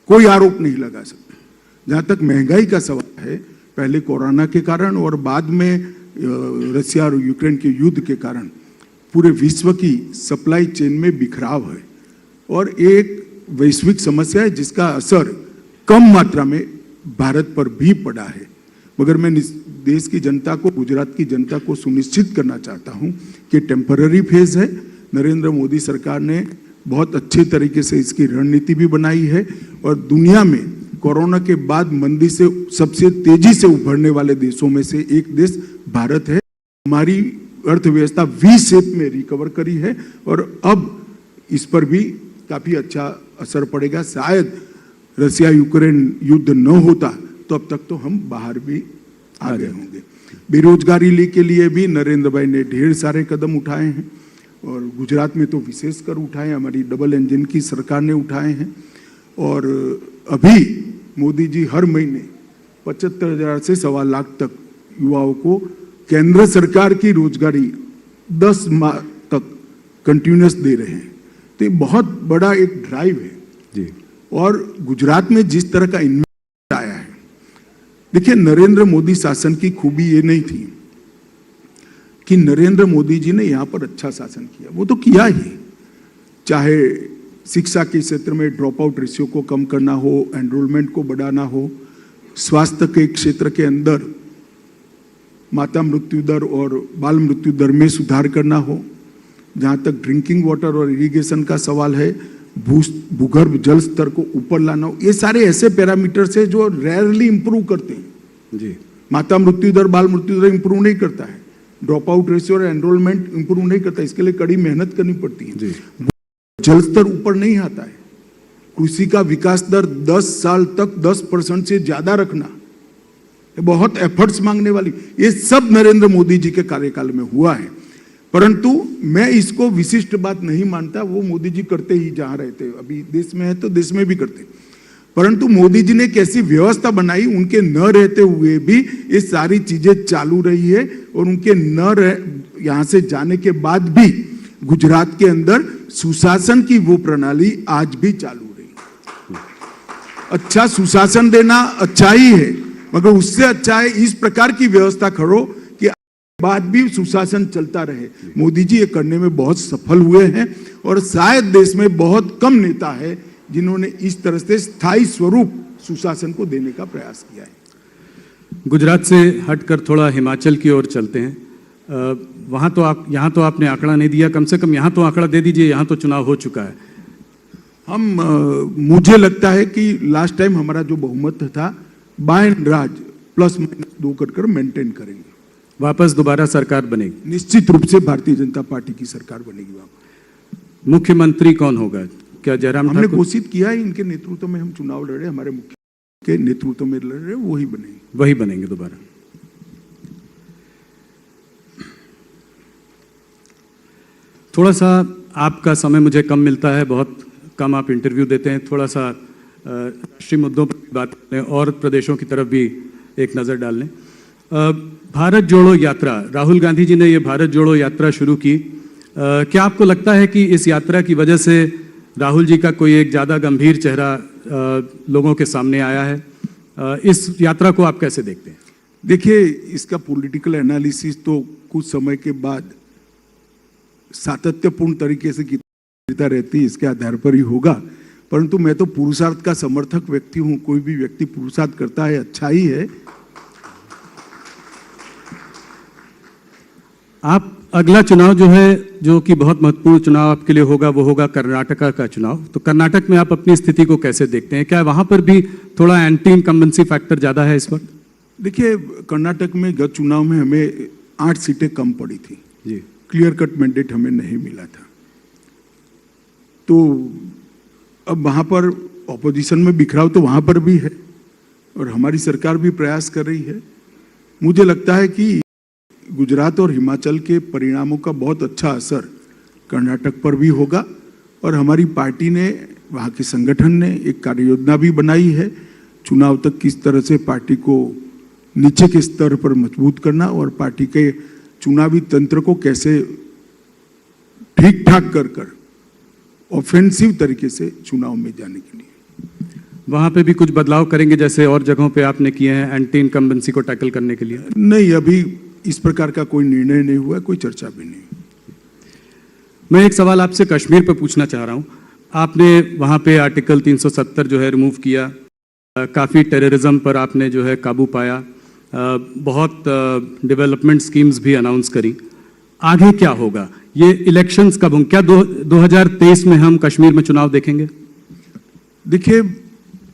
कोई आरोप नहीं लगा सकता। जहां तक महंगाई का सवाल है, पहले कोरोना के कारण और बाद में रशिया और यूक्रेन के युद्ध के कारण पूरे विश्व की सप्लाई चेन में बिखराव है और एक वैश्विक समस्या है जिसका असर कम मात्रा में भारत पर भी पड़ा है। मगर मैं देश की जनता को, गुजरात की जनता को सुनिश्चित करना चाहता हूं कि टेम्पररी फेज है। नरेंद्र मोदी सरकार ने बहुत अच्छे तरीके से इसकी रणनीति भी बनाई है और दुनिया में कोरोना के बाद मंदी से सबसे तेजी से उभरने वाले देशों में से एक देश भारत है। हमारी अर्थव्यवस्था वी शेप में रिकवर करी है और अब इस पर भी काफी अच्छा असर पड़ेगा। शायद रशिया यूक्रेन युद्ध न होता तो अब तक तो हम बाहर भी आ गए होंगे। बेरोजगारी के लिए भी नरेंद्र भाई ने ढेर सारे कदम उठाए हैं और गुजरात में तो विशेषकर उठाए, हमारी डबल इंजन की सरकार ने उठाए हैं। और अभी मोदी जी हर महीने 75,000 से 1.25 लाख तक युवाओं को केंद्र सरकार की रोजगारी 10 माह तक कंटिन्यूस दे रहे हैं। तो ये बहुत बड़ा एक ड्राइव है जी। और गुजरात में जिस तरह का इन्वेस्टमेंट आया है, देखिए नरेंद्र मोदी शासन की खूबी ये नहीं थी कि नरेंद्र मोदी जी ने यहाँ पर अच्छा शासन किया, वो तो किया ही। चाहे शिक्षा के क्षेत्र में ड्रॉप आउट रेशियो को कम करना हो, एनरोलमेंट को बढ़ाना हो, स्वास्थ्य के क्षेत्र के अंदर माता मृत्यु दर और बाल मृत्यु दर में सुधार करना हो, जहाँ तक ड्रिंकिंग वाटर और इरिगेशन का सवाल है, भूगर्भ जल स्तर को ऊपर लाना हो, ये सारे ऐसे पैरामीटर्स है जो रेयरली इंप्रूव करते हैं जी। माता मृत्यु दर, बाल मृत्यु दर इंप्रूव नहीं करता है, ड्रॉप आउट रेशियो और एनरोलमेंट इंप्रूव नहीं करता, इसके लिए कड़ी मेहनत करनी पड़ती है। जल स्तर ऊपर नहीं आता है, कृषि का विकास दर 10 साल तक 10% से ज्यादा रखना बहुत एफर्ट्स मांगने वाली, ये सब नरेंद्र मोदी जी के कार्यकाल में हुआ है। परंतु मैं इसको विशिष्ट बात नहीं मानता, वो मोदी जी करते ही जहां रहते, अभी देश में है तो देश में भी करते। परंतु मोदी जी ने कैसी व्यवस्था बनाई, उनके न रहते हुए भी ये सारी चीजें चालू रही है और उनके यहां से जाने के बाद भी गुजरात के अंदर सुशासन की वो प्रणाली आज भी चालू रही। अच्छा सुशासन देना अच्छा ही है, मगर उससे अच्छा है इस प्रकार की व्यवस्था करो कि बाद भी सुशासन चलता रहे। मोदी जी ये करने में बहुत सफल हुए हैं और शायद देश में बहुत कम नेता है जिन्होंने इस तरह से स्थायी स्वरूप सुशासन को देने का प्रयास किया है। गुजरात से हटकर थोड़ा हिमाचल की ओर चलते हैं। वहाँ तो यहाँ तो आपने आंकड़ा नहीं दिया, कम से कम यहाँ तो आंकड़ा दे दीजिए, यहाँ तो चुनाव हो चुका है। मुझे लगता है कि लास्ट टाइम हमारा जो बहुमत था बाय एंड राज +- 2 कर मेंटेन करेंगे। वापस दोबारा सरकार बनेगी? निश्चित रूप से भारतीय जनता पार्टी की सरकार बनेगी वापस। मुख्यमंत्री कौन होगा? क्या जयराम हमने ठाकुर? घोषित किया है, इनके नेतृत्व में हम चुनाव लड़े, हमारे मुख्य के नेतृत्व में लड़ रहे, वही बनेंगे। वही बनेंगे दोबारा। थोड़ा सा आपका समय मुझे कम मिलता है, बहुत कम आप इंटरव्यू देते हैं। थोड़ा सा राष्ट्रीय मुद्दों पर बात करें और प्रदेशों की तरफ भी एक नज़र डाल लें। भारत जोड़ो यात्रा, राहुल गांधी जी ने ये भारत जोड़ो यात्रा शुरू की। क्या आपको लगता है कि इस यात्रा की वजह से राहुल जी का कोई एक ज़्यादा गंभीर चेहरा लोगों के सामने आया है? इस यात्रा को आप कैसे देखते हैं? देखिए, इसका पॉलिटिकल एनालिसिस तो कुछ समय के बाद सातत्यपूर्ण तरीके से गिरता रहती है, इसके आधार पर ही होगा। परंतु मैं तो पुरुषार्थ का समर्थक व्यक्ति हूं। कोई भी व्यक्ति पुरुषार्थ करता है, अच्छा ही है। आप अगला चुनाव जो है, जो कि बहुत महत्वपूर्ण चुनाव आपके लिए होगा, वो होगा कर्नाटका का चुनाव। तो कर्नाटक में आप अपनी स्थिति को कैसे देखते हैं? क्या वहां पर भी थोड़ा एंटी इनकम्बेंसी फैक्टर ज्यादा है इस वक्त? देखिए, कर्नाटक में गत चुनाव में हमें 8 सीटें कम पड़ी थी जी। क्लियर कट मैंडेट हमें नहीं मिला था। तो अब वहां पर ऑपोजिशन में बिखराव तो वहां पर भी है और हमारी सरकार भी प्रयास कर रही है। मुझे लगता है कि गुजरात और हिमाचल के परिणामों का बहुत अच्छा असर कर्नाटक पर भी होगा और हमारी पार्टी ने, वहाँ के संगठन ने एक कार्य योजना भी बनाई है चुनाव तक किस तरह से पार्टी को नीचे के स्तर पर मजबूत करना और पार्टी के चुनावी तंत्र को कैसे ठीक ठाक कर ऑफेंसिव तरीके से चुनाव में जाने के लिए। वहां पे भी कुछ बदलाव करेंगे जैसे और जगहों पे आपने किए हैं एंटी इनकम्बेंसी को टैकल करने के लिए? नहीं, अभी इस प्रकार का कोई निर्णय नहीं हुआ, कोई चर्चा भी नहीं। मैं एक सवाल आपसे कश्मीर पे पूछना चाह रहा हूं। आपने वहां पे आर्टिकल 370 जो है रिमूव किया, काफ़ी टेररिज्म पर आपने जो है काबू पाया, बहुत डेवलपमेंट स्कीम्स भी अनाउंस करी। आगे क्या होगा? ये इलेक्शंस कब होंगे? क्या 2023 में हम कश्मीर में चुनाव देखेंगे? देखिए,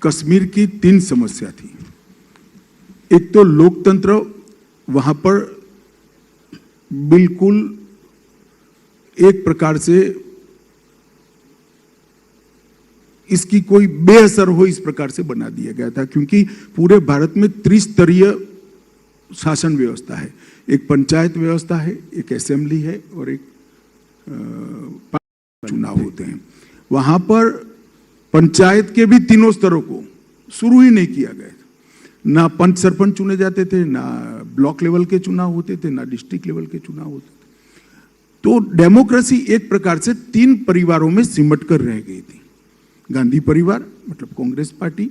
कश्मीर की 3 समस्या थी। एक तो लोकतंत्र वहां पर बिल्कुल एक प्रकार से इसकी कोई बेअसर हो इस प्रकार से बना दिया गया था, क्योंकि पूरे भारत में त्रिस्तरीय शासन व्यवस्था है। एक पंचायत व्यवस्था है, एक असेंबली है और एक चुनाव होते हैं। वहां पर पंचायत के भी 3 स्तरों को शुरू ही नहीं किया गया था। ना पंच सरपंच चुने जाते थे, ना ब्लॉक लेवल के चुनाव होते थे, ना डिस्ट्रिक्ट लेवल के चुनाव होते थे। तो डेमोक्रेसी एक प्रकार से 3 परिवारों में सिमट कर रह गई थी। गांधी परिवार मतलब कांग्रेस पार्टी,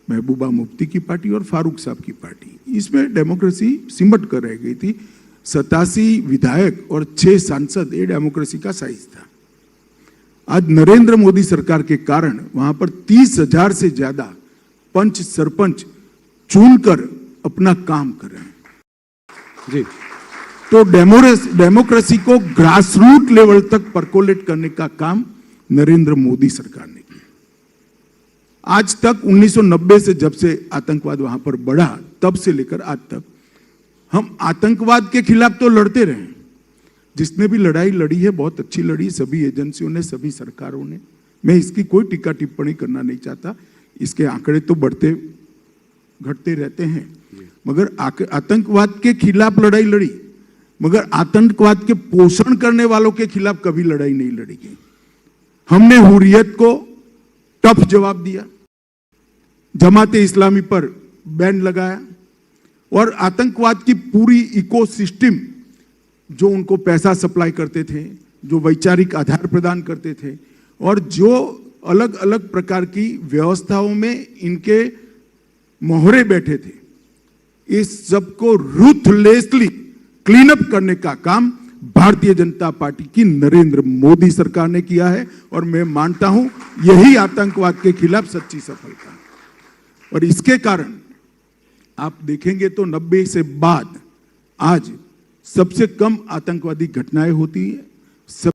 महबूबा मुफ्ती की पार्टी और फारूक साहब की पार्टी, इसमें डेमोक्रेसी सिमट कर रह गई थी। 87 विधायक और 6 सांसद, ये डेमोक्रेसी का साइज था। आज नरेंद्र मोदी सरकार के कारण वहां पर 30,000 से ज्यादा पंच सरपंच चुनकर अपना काम कर रहे हैं जी। तो डेमोक्रेसी को ग्रासरूट लेवल तक परकोलेट करने का काम नरेंद्र मोदी सरकार ने किया। आज तक 1990 से जब से आतंकवाद वहां पर बढ़ा, तब से लेकर आज तक हम आतंकवाद के खिलाफ तो लड़ते रहे। जिसने भी लड़ाई लड़ी है बहुत अच्छी लड़ी, सभी एजेंसियों ने, सभी सरकारों ने। मैं इसकी कोई टीका टिप्पणी करना नहीं चाहता। इसके आंकड़े तो बढ़ते घटते रहते हैं, मगर आतंकवाद के खिलाफ लड़ाई लड़ी, मगर आतंकवाद के पोषण करने वालों के खिलाफ कभी लड़ाई नहीं लड़ी गई। हमने हुर्रियत को टफ जवाब दिया, जमाते इस्लामी पर बैन लगाया और आतंकवाद की पूरी इकोसिस्टम, जो उनको पैसा सप्लाई करते थे, जो वैचारिक आधार प्रदान करते थे और जो अलग अलग प्रकार की व्यवस्थाओं में इनके मोहरे बैठे थे, इस सबको रूथलेसली क्लीन अप करने का काम भारतीय जनता पार्टी की नरेंद्र मोदी सरकार ने किया है और मैं मानता हूं यही आतंकवाद के खिलाफ सच्ची सफलता है। और इसके कारण आप देखेंगे तो 90 से बाद आज सबसे कम आतंकवादी घटनाएं होती है, सब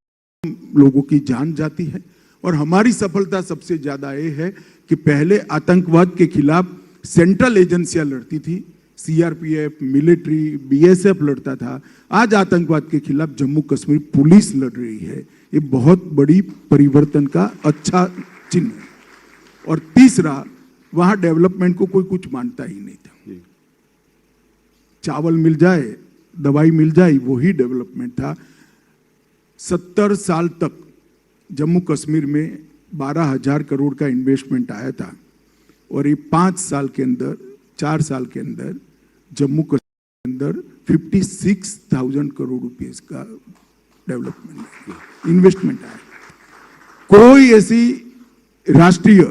लोगों की जान जाती है। और हमारी सफलता सबसे ज्यादा ये है कि पहले आतंकवाद के खिलाफ सेंट्रल एजेंसियां लड़ती थी, सीआरपीएफ, मिलिट्री, बीएसएफ लड़ता था। आज आतंकवाद के खिलाफ जम्मू कश्मीर पुलिस लड़ रही है। ये बहुत बड़ी परिवर्तन का अच्छा चिन्ह है। और तीसरा, वहां डेवलपमेंट को कोई कुछ मानता ही नहीं था। चावल मिल जाए, दवाई मिल जाए, वही डेवलपमेंट था। 70 साल तक जम्मू कश्मीर में 12,000 करोड़ का इन्वेस्टमेंट आया था और ये 5 साल के अंदर, 4 साल के अंदर जम्मू कश्मीर के अंदर 56,000 करोड़ रुपीस का डेवलपमेंट इन्वेस्टमेंट आया। कोई ऐसी राष्ट्रीय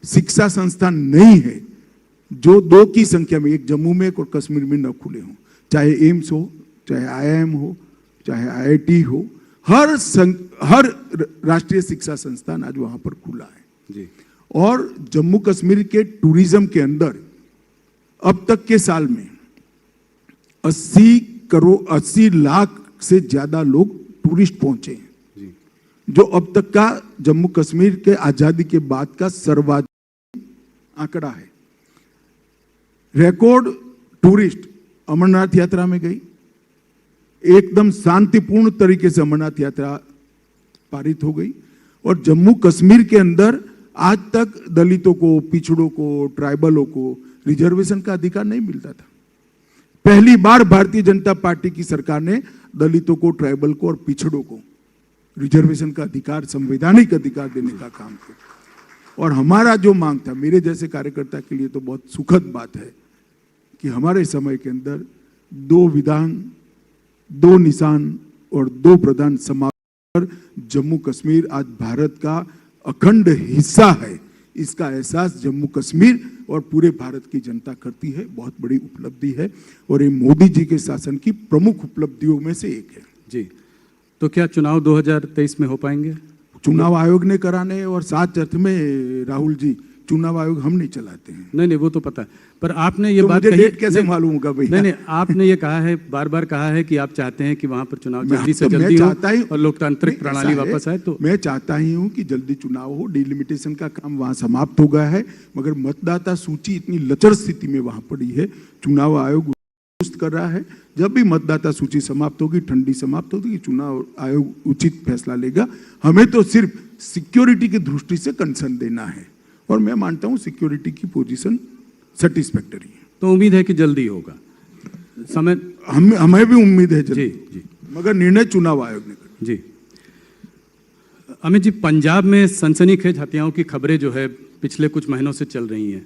शिक्षा संस्थान नहीं है जो 2 की संख्या में, एक जम्मू में एक और कश्मीर में न खुले हों। चाहे एम्स हो, चाहे आईआईएम हो, चाहे आईआईटी हो, हर राष्ट्रीय शिक्षा संस्थान आज वहां पर खुला है जी। और जम्मू कश्मीर के टूरिज्म के अंदर अब तक के साल में 80 लाख से ज्यादा लोग टूरिस्ट पहुंचे हैं जी। जो अब तक का जम्मू कश्मीर के आजादी के बाद का सर्वाधिक आंकड़ा है। रिकॉर्ड टूरिस्ट अमरनाथ यात्रा में गई, एकदम शांतिपूर्ण तरीके से अमरनाथ यात्रा पारित हो गई। और जम्मू कश्मीर के अंदर आज तक दलितों को, पिछड़ों को, ट्राइबलों को रिजर्वेशन का अधिकार नहीं मिलता था। पहली बार भारतीय जनता पार्टी की सरकार ने दलितों को, ट्राइबल को और पिछड़ों को रिजर्वेशन का अधिकार, संवैधानिक अधिकार देने का काम किया। और हमारा जो मांग था, मेरे जैसे कार्यकर्ता के लिए तो बहुत सुखद बात है कि हमारे समय के अंदर 2 विधान, 2 निशान और 2 प्रधान समाप्त कर जम्मू कश्मीर आज भारत का अखंड हिस्सा है। इसका एहसास जम्मू कश्मीर और पूरे भारत की जनता करती है। बहुत बड़ी उपलब्धि है और ये मोदी जी के शासन की प्रमुख उपलब्धियों में से एक है जी। तो क्या चुनाव 2023 में हो पाएंगे? चुनाव आयोग ने कराने, और साथ अर्थ में राहुल जी, चुनाव आयोग हम नहीं चलाते हैं। नहीं, वो तो पता है, पर आपने ये तो बात मुझे कही, डेट कैसे मालूम होगा भैया? नहीं, आपने ये कहा है, बार बार कहा है कि आप चाहते हैं कि वहां पर चुनाव जल्दी से तो जल्दी मैं हो चाहता ही, और लोकतांत्रिक प्रणाली वापस आए। तो मैं चाहता ही हूं कि जल्दी चुनाव हो। डिलिमिटेशन का काम वहां समाप्त हो गया है, मगर मतदाता सूची इतनी लचर स्थिति में वहां पड़ी है। चुनाव आयोग दुरुस्त कर रहा है। जब भी मतदाता सूची समाप्त होगी, ठंडी समाप्त होगी, चुनाव आयोग उचित फैसला लेगा। हमें तो सिर्फ सिक्योरिटी की दृष्टि से कंसर्न देना है और मैं मानता हूं सिक्योरिटी की पोजीशन सेटिस्फैक्टरी है। तो उम्मीद है कि जल्दी होगा समय। हमें भी उम्मीद है जल्दी, जी, मगर निर्णय चुनाव आयोग ने कर। जी। अमित जी, पंजाब में सनसनीखेज हत्याओं की खबरें जो है पिछले कुछ महीनों से चल रही हैं।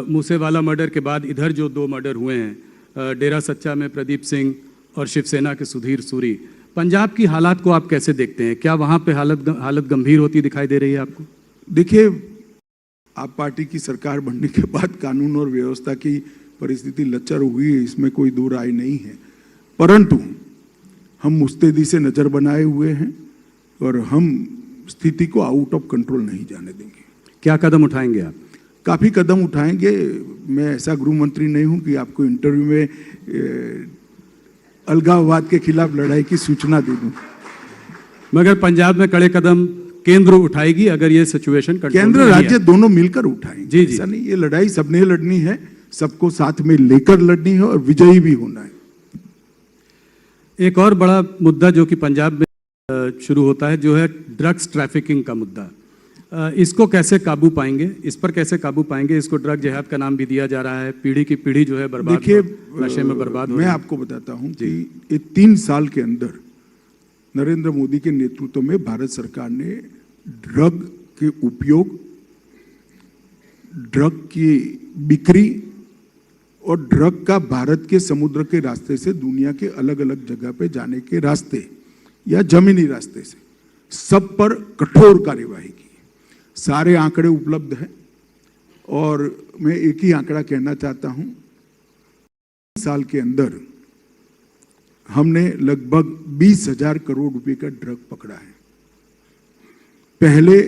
मूसेवाला मर्डर के बाद इधर जो 2 मर्डर हुए हैं, डेरा सच्चा में प्रदीप सिंह और शिवसेना के सुधीर सूरी, पंजाब की हालात को आप कैसे देखते हैं? क्या वहां पे हालत गंभीर होती दिखाई दे रही है आपको? देखिए, आप पार्टी की सरकार बनने के बाद कानून और व्यवस्था की परिस्थिति लचर हुई है, इसमें कोई दो राय नहीं है। परंतु हम मुस्तैदी से नजर बनाए हुए हैं और हम स्थिति को आउट ऑफ कंट्रोल नहीं जाने देंगे। क्या कदम उठाएंगे आप? काफी कदम उठाएंगे। मैं ऐसा गृह मंत्री नहीं हूं कि आपको इंटरव्यू में अलगाववाद के खिलाफ लड़ाई की सूचना दे दूं। मगर पंजाब में कड़े कदम केंद्र उठाएगी अगर ये सिचुएशन केंद्र राज्य दोनों मिलकर उठाएंगे। जी जी, ऐसा नहीं, ये लड़ाई सबने लड़नी है, सबको साथ में लेकर लड़नी है और विजयी भी होना है। एक और बड़ा मुद्दा जो कि पंजाब में शुरू होता है, जो है ड्रग्स ट्रैफिकिंग का मुद्दा। इसको कैसे काबू पाएंगे? इस पर कैसे काबू पाएंगे? इसको ड्रग जिहाद का नाम भी दिया जा रहा है। पीढ़ी की पीढ़ी जो है बर्बाद, देखिए, नशे में बर्बाद हो। मैं आपको बताता हूं कि ये 3 साल के अंदर नरेंद्र मोदी के नेतृत्व में भारत सरकार ने ड्रग के उपयोग, ड्रग की बिक्री और ड्रग का भारत के समुद्र के रास्ते से दुनिया के अलग अलग जगह पे जाने के रास्ते या जमीनी रास्ते से सब पर कठोर कार्यवाही की। सारे आंकड़े उपलब्ध हैं और मैं एक ही आंकड़ा कहना चाहता हूं, साल के अंदर हमने लगभग 20,000 करोड़ रुपए का ड्रग पकड़ा है। पहले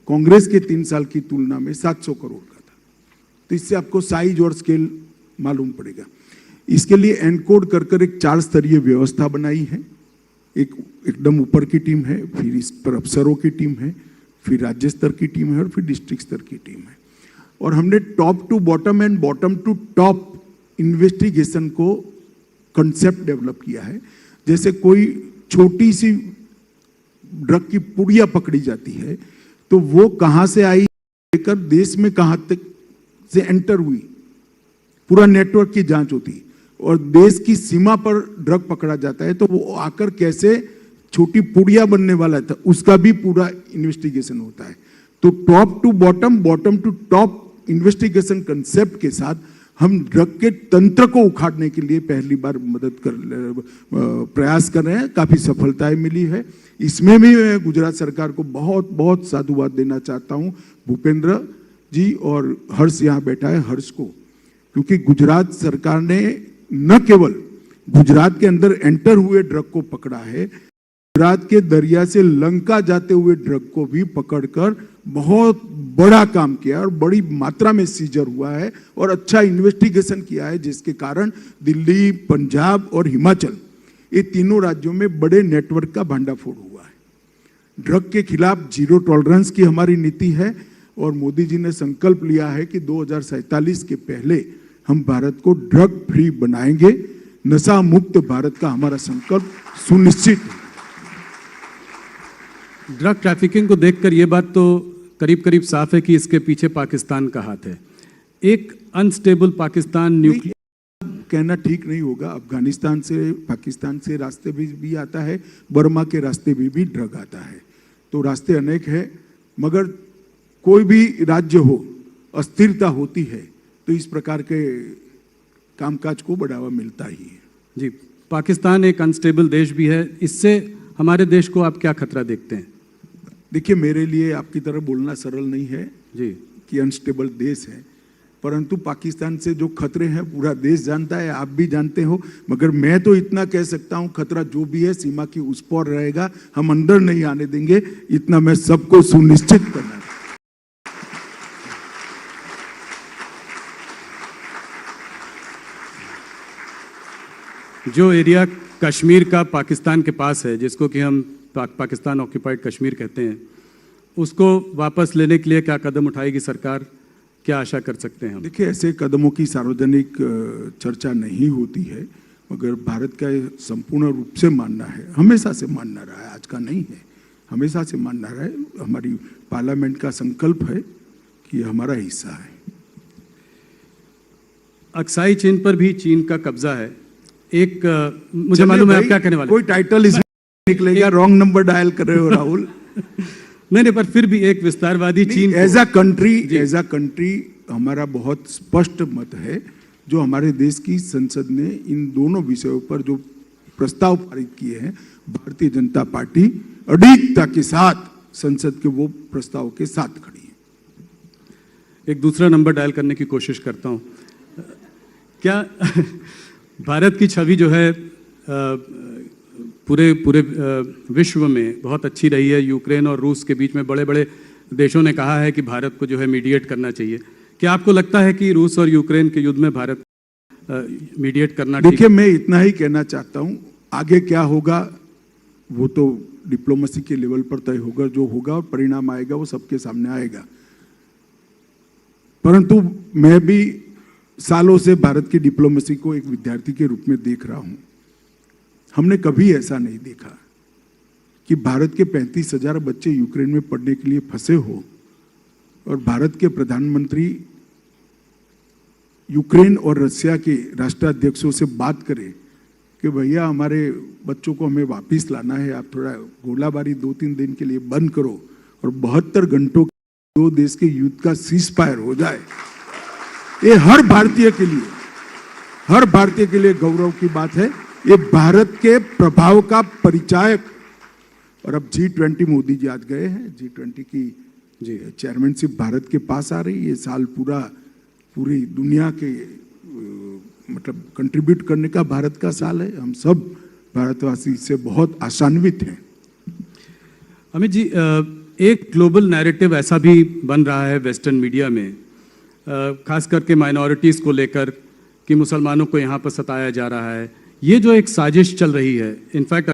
कांग्रेस के 3 साल की तुलना में 700 करोड़ का था। तो इससे आपको साइज और स्केल मालूम पड़ेगा। इसके लिए एनकोड कर एक 4 स्तरीय व्यवस्था बनाई है। एक एकदम ऊपर की टीम है, फिर इस पर अफसरों की टीम है, फिर राज्य स्तर की टीम है और फिर डिस्ट्रिक्ट स्तर की टीम है। और हमने top to bottom and bottom to top investigation को कंसेप्ट डेवलप किया है। जैसे कोई छोटी सी ड्रग की पुड़िया पकड़ी जाती है तो वो कहां से आई लेकर देश में कहां तक से एंटर हुई, पूरा नेटवर्क की जांच होती है। और देश की सीमा पर ड्रग पकड़ा जाता है तो वो आकर कैसे छोटी पुड़िया बनने वाला था उसका भी पूरा इन्वेस्टिगेशन होता है। तो top to bottom, bottom to top investigation concept के साथ हम ड्रग के तंत्र को उखाड़ने के लिए पहली बार प्रयास कर रहे हैं। काफी सफलताएं मिली है। इसमें भी मैं गुजरात सरकार को बहुत बहुत साधुवाद देना चाहता हूं, भूपेंद्र जी और हर्ष यहाँ बैठा है, हर्ष को, क्योंकि गुजरात सरकार ने न केवल गुजरात के अंदर एंटर हुए ड्रग को पकड़ा है, गुजरात के दरिया से लंका जाते हुए ड्रग को भी पकड़कर बहुत बड़ा काम किया और बड़ी मात्रा में सीजर हुआ है और अच्छा इन्वेस्टिगेशन किया है, जिसके कारण दिल्ली, पंजाब और हिमाचल ये तीनों राज्यों में बड़े नेटवर्क का भंडाफोड़ हुआ है। ड्रग के खिलाफ जीरो टॉलरेंस की हमारी नीति है और मोदी जी ने संकल्प लिया है कि 2047 के पहले हम भारत को ड्रग फ्री बनाएंगे। नशा मुक्त भारत का हमारा संकल्प सुनिश्चित है। ड्रग ट्रैफिकिंग को देखकर ये बात तो करीब करीब साफ है कि इसके पीछे पाकिस्तान का हाथ है। एक अनस्टेबल पाकिस्तान न्यूक्लियर कहना ठीक नहीं होगा। अफगानिस्तान से, पाकिस्तान से रास्ते भी आता है, बर्मा के रास्ते भी ड्रग आता है। तो रास्ते अनेक है, मगर कोई भी राज्य हो, अस्थिरता होती है तो इस प्रकार के कामकाज को बढ़ावा मिलता ही है। जी, पाकिस्तान एक अनस्टेबल देश भी है। इससे हमारे देश को आप क्या खतरा देखते हैं? देखिए, मेरे लिए आपकी तरह बोलना सरल नहीं है जी कि अनस्टेबल देश है, परंतु पाकिस्तान से जो खतरे हैं पूरा देश जानता है, आप भी जानते हो। मगर मैं तो इतना कह सकता हूं, खतरा जो भी है सीमा की उस पार रहेगा, हम अंदर नहीं आने देंगे। इतना मैं सबको सुनिश्चित करना। जो एरिया कश्मीर का पाकिस्तान के पास है, जिसको कि हम पाकिस्तान ऑक्यूपाइड कश्मीर कहते हैं, उसको वापस लेने के लिए क्या कदम उठाएगी सरकार? क्या आशा कर सकते हैं हम? देखिए, ऐसे कदमों की सार्वजनिक चर्चा नहीं होती है, मगर भारत का संपूर्ण रूप से मानना है, हमेशा से मानना रहा है, आज का नहीं है, हमेशा से मानना रहा है। हमारी पार्लियामेंट का संकल्प है कि हमारा हिस्सा है। अक्साई चीन पर भी चीन का कब्जा है। एक मुझे मालूम है आप क्या कहने वाले, कोई टाइटल इसमें निकलेगा, रॉन्ग नंबर डायल कर रहे हो राहुल। नहीं, पर फिर भी एक विस्तारवादी चीन एज अ कंट्री हमारा बहुत स्पष्ट मत है। जो हमारे देश की संसद ने इन दोनों विषयों पर जो प्रस्ताव पारित किए हैं, भारतीय जनता पार्टी अडिगता के साथ संसद के वो प्रस्ताव के साथ खड़ी है। एक दूसरा नंबर डायल करने की कोशिश करता हूं। क्या भारत की छवि जो है पूरे विश्व में बहुत अच्छी रही है। यूक्रेन और रूस के बीच में बड़े बड़े देशों ने कहा है कि भारत को जो है मीडिएट करना चाहिए। क्या आपको लगता है कि रूस और यूक्रेन के युद्ध में भारत मीडिएट करना? देखिए, मैं इतना ही कहना चाहता हूं, आगे क्या होगा वो तो डिप्लोमेसी के लेवल पर तय होगा। जो होगा और परिणाम आएगा वो सबके सामने आएगा। परंतु मैं भी सालों से भारत की डिप्लोमेसी को एक विद्यार्थी के रूप में देख रहा हूं। हमने कभी ऐसा नहीं देखा कि भारत के 35,000 बच्चे यूक्रेन में पढ़ने के लिए फंसे हो और भारत के प्रधानमंत्री यूक्रेन और रशिया के राष्ट्राध्यक्षों से बात करें कि भैया हमारे बच्चों को हमें वापस लाना है, आप थोड़ा गोलाबारी 2-3 दिन के लिए बंद करो और 72 घंटों दो देश के युद्ध का सीज फायर हो जाए। ये हर भारतीय के लिए गौरव की बात है। ये भारत के प्रभाव का परिचायक। और अब G20 मोदी जी आज गए हैं, G20 की चेयरमैनशिप भारत के पास आ रही है। ये साल पूरी दुनिया के मतलब कंट्रीब्यूट करने का भारत का साल है। हम सब भारतवासी इससे बहुत आशान्वित हैं। अमित जी, एक ग्लोबल नैरेटिव ऐसा भी बन रहा है वेस्टर्न मीडिया में, खास करके माइनॉरिटीज़ को लेकर, कि मुसलमानों को यहाँ पर सताया जा रहा है। ये जो एक साजिश चल रही है, इनफैक्ट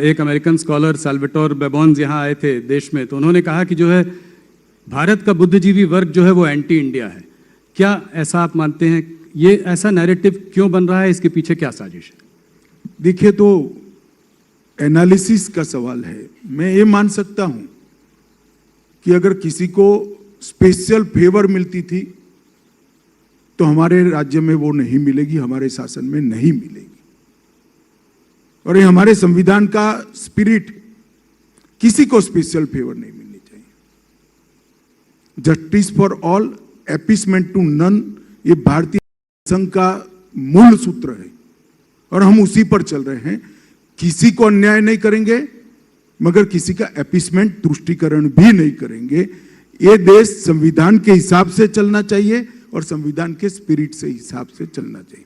एक अमेरिकन स्कॉलर साल्वाटोर बेबॉन्स यहाँ आए थे देश में, तो उन्होंने कहा कि जो है भारत का बुद्धिजीवी वर्ग जो है वो एंटी इंडिया है। क्या ऐसा आप मानते हैं? ये ऐसा नैरेटिव क्यों बन रहा है? इसके पीछे क्या साजिश है? देखिए, तो एनालिसिस का सवाल है। मैं ये मान सकता हूं कि अगर किसी को स्पेशल फेवर मिलती थी तो हमारे राज्य में वो नहीं मिलेगी, हमारे शासन में नहीं मिलेगी। और ये हमारे संविधान का स्पिरिट, किसी को स्पेशल फेवर नहीं मिलनी चाहिए। Justice for all, appeasement to none, ये भारतीय संघ का मूल सूत्र है और हम उसी पर चल रहे हैं। किसी को अन्याय नहीं करेंगे, मगर किसी का अपीसमेंट, तुष्टीकरण भी नहीं करेंगे। ये देश संविधान के हिसाब से चलना चाहिए और संविधान के स्पिरिट से हिसाब से चलना चाहिए।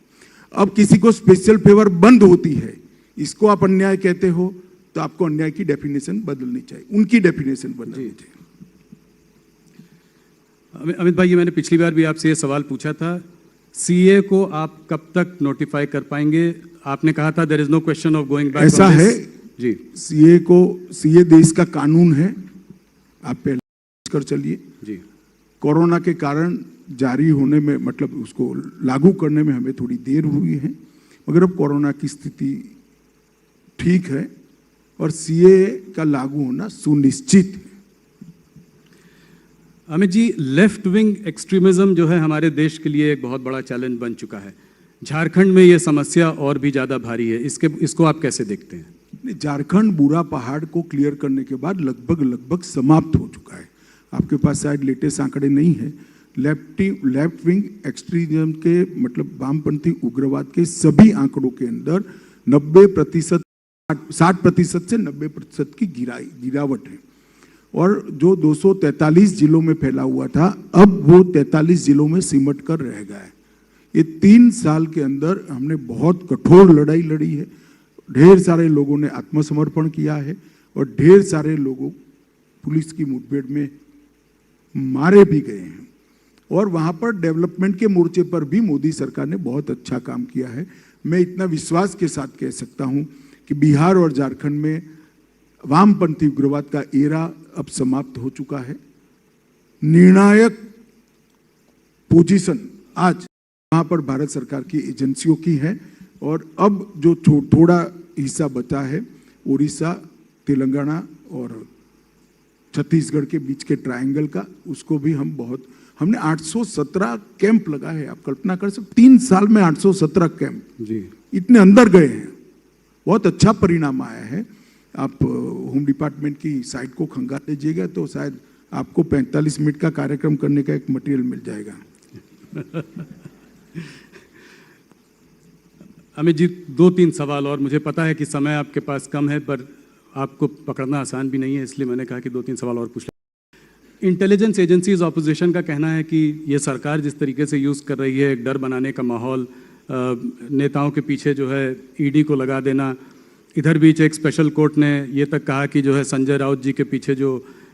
अब किसी को स्पेशल फेवर बंद होती है, इसको आप अन्याय कहते हो, तो आपको अन्याय की डेफिनेशन बदलनी चाहिए, उनकी डेफिनेशन बदलनी चाहिए। अमित भाई, ये मैंने पिछली बार भी आपसे ये सवाल पूछा था, सीए को आप कब तक नोटिफाई कर पाएंगे? आपने कहा था there is no question of going back. ऐसा है जी, सीए देश का कानून है, आप पहले कर चलिए। जी, कोरोना के कारण जारी होने में, मतलब उसको लागू करने में हमें थोड़ी देर हुई है, मगर अब कोरोना की स्थिति ठीक है और सीए का लागू होना सुनिश्चित है। Amit ji, left wing extremism जो है हमारे देश के लिए एक बहुत बड़ा चैलेंज बन चुका है। झारखंड में ये समस्या और भी ज्यादा भारी है, इसको आप कैसे देखते हैं? झारखंड बुरा पहाड़ को क्लियर करने के बाद लगभग समाप्त हो चुका है। आपके पास शायद लेटेस्ट आंकड़े नहीं है। लेफ्ट विंग एक्सट्रीमिज्म के, मतलब वामपंथी उग्रवाद के सभी आंकड़ों के अंदर 90%, 60% से 90% की गिरावट है। और जो 243 जिलों में फैला हुआ था, अब वो 43 जिलों में सिमट कर रह गया है। ये 3 साल के अंदर हमने बहुत कठोर लड़ाई लड़ी है। ढेर सारे लोगों ने आत्मसमर्पण किया है और ढेर सारे लोगों पुलिस की मुठभेड़ में मारे भी गए हैं। और वहां पर डेवलपमेंट के मोर्चे पर भी मोदी सरकार ने बहुत अच्छा काम किया है। मैं इतना विश्वास के साथ कह सकता हूं कि बिहार और झारखंड में वामपंथी उग्रवाद का एरा अब समाप्त हो चुका है। निर्णायक पोजीशन आज वहां पर भारत सरकार की एजेंसियों की है और अब जो थोड़ा हिस्सा बचा है, उड़ीसा, तेलंगाना और छत्तीसगढ़ के बीच के ट्रायंगल का, उसको भी हमने 817 कैंप लगा है। आप कल्पना कर सकते, 3 साल में 817 कैंप जी, इतने अंदर गए हैं। बहुत अच्छा परिणाम आया है। आप होम डिपार्टमेंट की साइट को खंगाल लीजिएगा तो शायद आपको 45 मिनट का कार्यक्रम करने का एक मटेरियल मिल जाएगा। अमित जी, 2-3 सवाल और। मुझे पता है कि समय आपके पास कम है, पर आपको पकड़ना आसान भी नहीं है, इसलिए मैंने कहा कि 2-3 सवाल और पूछ लें। इंटेलिजेंस एजेंसीज ऑपोजिशन का कहना है कि ये सरकार जिस तरीके से यूज़ कर रही है, एक डर बनाने का माहौल, नेताओं के पीछे जो है ईडी को लगा देना। इधर बीच एक स्पेशल कोर्ट ने ये तक कहा कि जो है संजय राउत जी के पीछे जो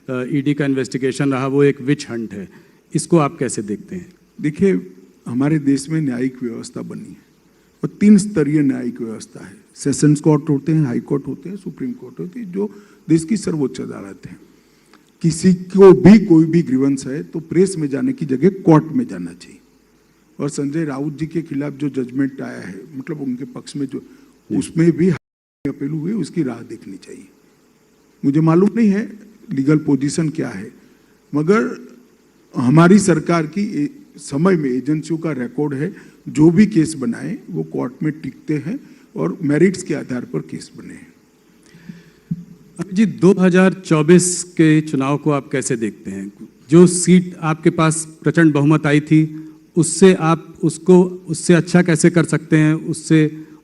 ईडी का इन्वेस्टिगेशन रहा वो एक विच हंट है। इसको आप कैसे देखते हैं? देखिए, हमारे देश में न्यायिक व्यवस्था बनी है और 3 स्तरीय न्यायिक व्यवस्था है। सेशंस कोर्ट होते हैं, हाई कोर्ट होते हैं, सुप्रीम कोर्ट होती है, जो देश की सर्वोच्च अदालत है। किसी को भी कोई भी ग्रीवेंस है तो प्रेस में जाने की जगह कोर्ट में जाना चाहिए। और संजय राउत जी के खिलाफ जो जजमेंट आया है, मतलब उनके पक्ष में जो, उसमें भी अपील हुई, उसकी राह देखनी चाहिए। मुझे मालूम नहीं है लीगल पोजीशन क्या है, मगर हमारी सरकार की समय में एजेंसियों का रिकॉर्ड है, जो भी केस बनाए वो कोर्ट में टिकते हैं और मेरिट्स के आधार पर केस बने हैं। जी, 2024 के चुनाव को आप कैसे देखते हैं? जो सीट आपके पास प्रचंड बहुमत आई थी, उससे आप उससे अच्छा कैसे कर सकते हैं?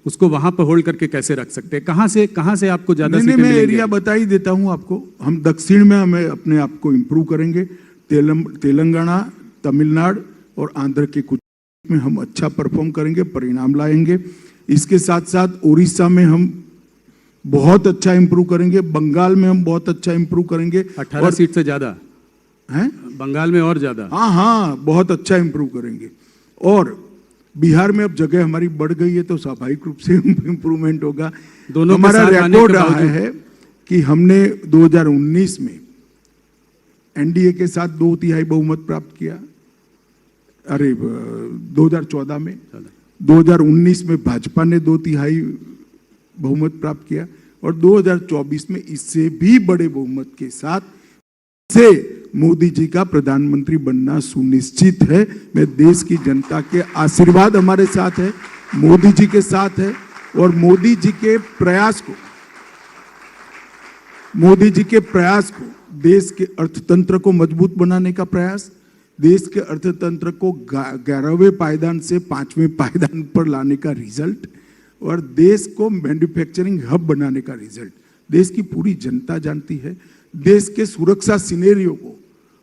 उसको वहां पर होल्ड करके कैसे रख सकते हैं? कहां से आपको ज्यादा सीटें मैं मिलेंगी? एरिया बता ही देता हूं आपको। हम दक्षिण में हमें अपने आप को इम्प्रूव करेंगे। तेलंगाना, तमिलनाडु और आंध्र के कुछ में हम अच्छा परफॉर्म करेंगे, परिणाम लाएंगे। इसके साथ साथ उड़ीसा में हम बहुत अच्छा इंप्रूव करेंगे, बंगाल में हम बहुत अच्छा इंप्रूव करेंगे। 18 सीट से ज्यादा हैं? बंगाल में और ज्यादा? हाँ, बहुत अच्छा इंप्रूव करेंगे। और बिहार में अब जगह हमारी बढ़ गई है तो स्वाभाविक रूप से इंप्रूवमेंट होगा। दोनों के हमारा साथ आने रिकॉर्ड के रहा बावजूद- है कि हमने 2019 में एनडीए के साथ 2/3 बहुमत प्राप्त किया। अरे 2014 में 2019 में भाजपा ने 2/3 बहुमत प्राप्त किया और 2024 में इससे भी बड़े बहुमत के साथ से मोदी जी का प्रधानमंत्री बनना सुनिश्चित है। मैं देश की जनता के आशीर्वाद हमारे साथ है, मोदी जी के साथ है और मोदी जी के प्रयास को देश के अर्थतंत्र को मजबूत बनाने का प्रयास, देश के अर्थतंत्र को 11वें पायदान से 5वें पायदान पर लाने का रिजल्ट और देश को मैन्युफैक्चरिंग हब बनाने का रिजल्ट देश की पूरी जनता जानती है। देश के सुरक्षा सिनेरियो को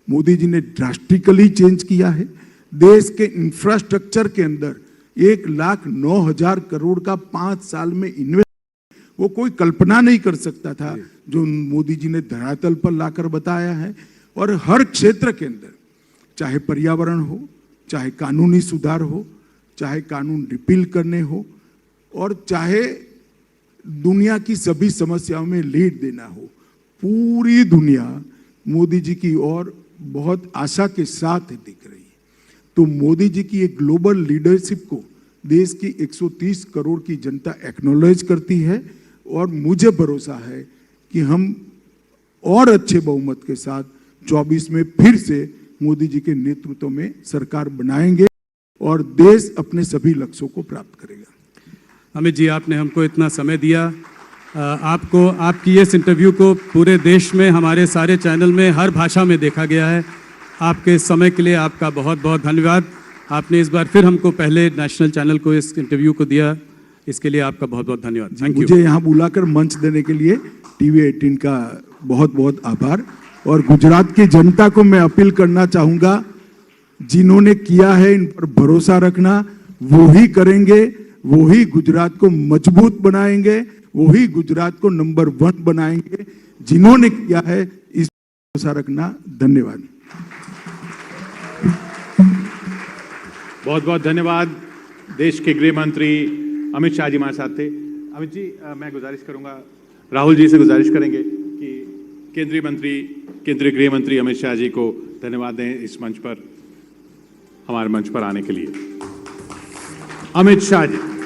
मोदी जी ने ड्रास्टिकली चेंज किया है। देश के इंफ्रास्ट्रक्चर के अंदर 1,09,000 करोड़ का 5 साल में इन्वेस्ट, वो कोई कल्पना नहीं कर सकता था जो मोदी जी ने धरातल पर लाकर बताया है। और हर क्षेत्र के अंदर, चाहे पर्यावरण हो, चाहे कानूनी सुधार हो, चाहे कानून रिपील करने हो और चाहे दुनिया की सभी समस्याओं में लीड देना हो, पूरी दुनिया मोदी जी की ओर बहुत आशा के साथ दिख रही है। तो मोदी जी की एक ग्लोबल लीडरशिप को देश की 130 करोड़ की जनता एक्नॉलेज करती है और मुझे भरोसा है कि हम और अच्छे बहुमत के साथ 24 में फिर से मोदी जी के नेतृत्व में सरकार बनाएंगे और देश अपने सभी लक्ष्यों को प्राप्त करेगा। अमित जी, आपने हमको इतना समय दिया। आपको, आपकी इस इंटरव्यू को पूरे देश में हमारे सारे चैनल में हर भाषा में देखा गया है। आपके इस समय के लिए आपका बहुत बहुत धन्यवाद। आपने इस बार फिर हमको पहले नेशनल चैनल को इस इंटरव्यू को दिया, इसके लिए आपका बहुत बहुत धन्यवाद। Thank you. मुझे यहाँ बुलाकर मंच देने के लिए टीवी 18 का बहुत बहुत आभार। और गुजरात की जनता को मैं अपील करना चाहूंगा, जिन्होंने किया है इन पर भरोसा रखना, वो ही करेंगे, वो ही गुजरात को मजबूत बनाएंगे, वो ही गुजरात को नंबर 1 बनाएंगे। जिन्होंने किया है इस पर भरोसा रखना। धन्यवाद। बहुत बहुत धन्यवाद। देश के गृह मंत्री अमित शाह जी हमारे साथ थे। अमित जी, मैं गुजारिश करूंगा, राहुल जी से गुजारिश करेंगे कि केंद्रीय गृह मंत्री अमित शाह जी को धन्यवाद दें इस मंच पर, हमारे मंच पर आने के लिए। अमित शाह जी।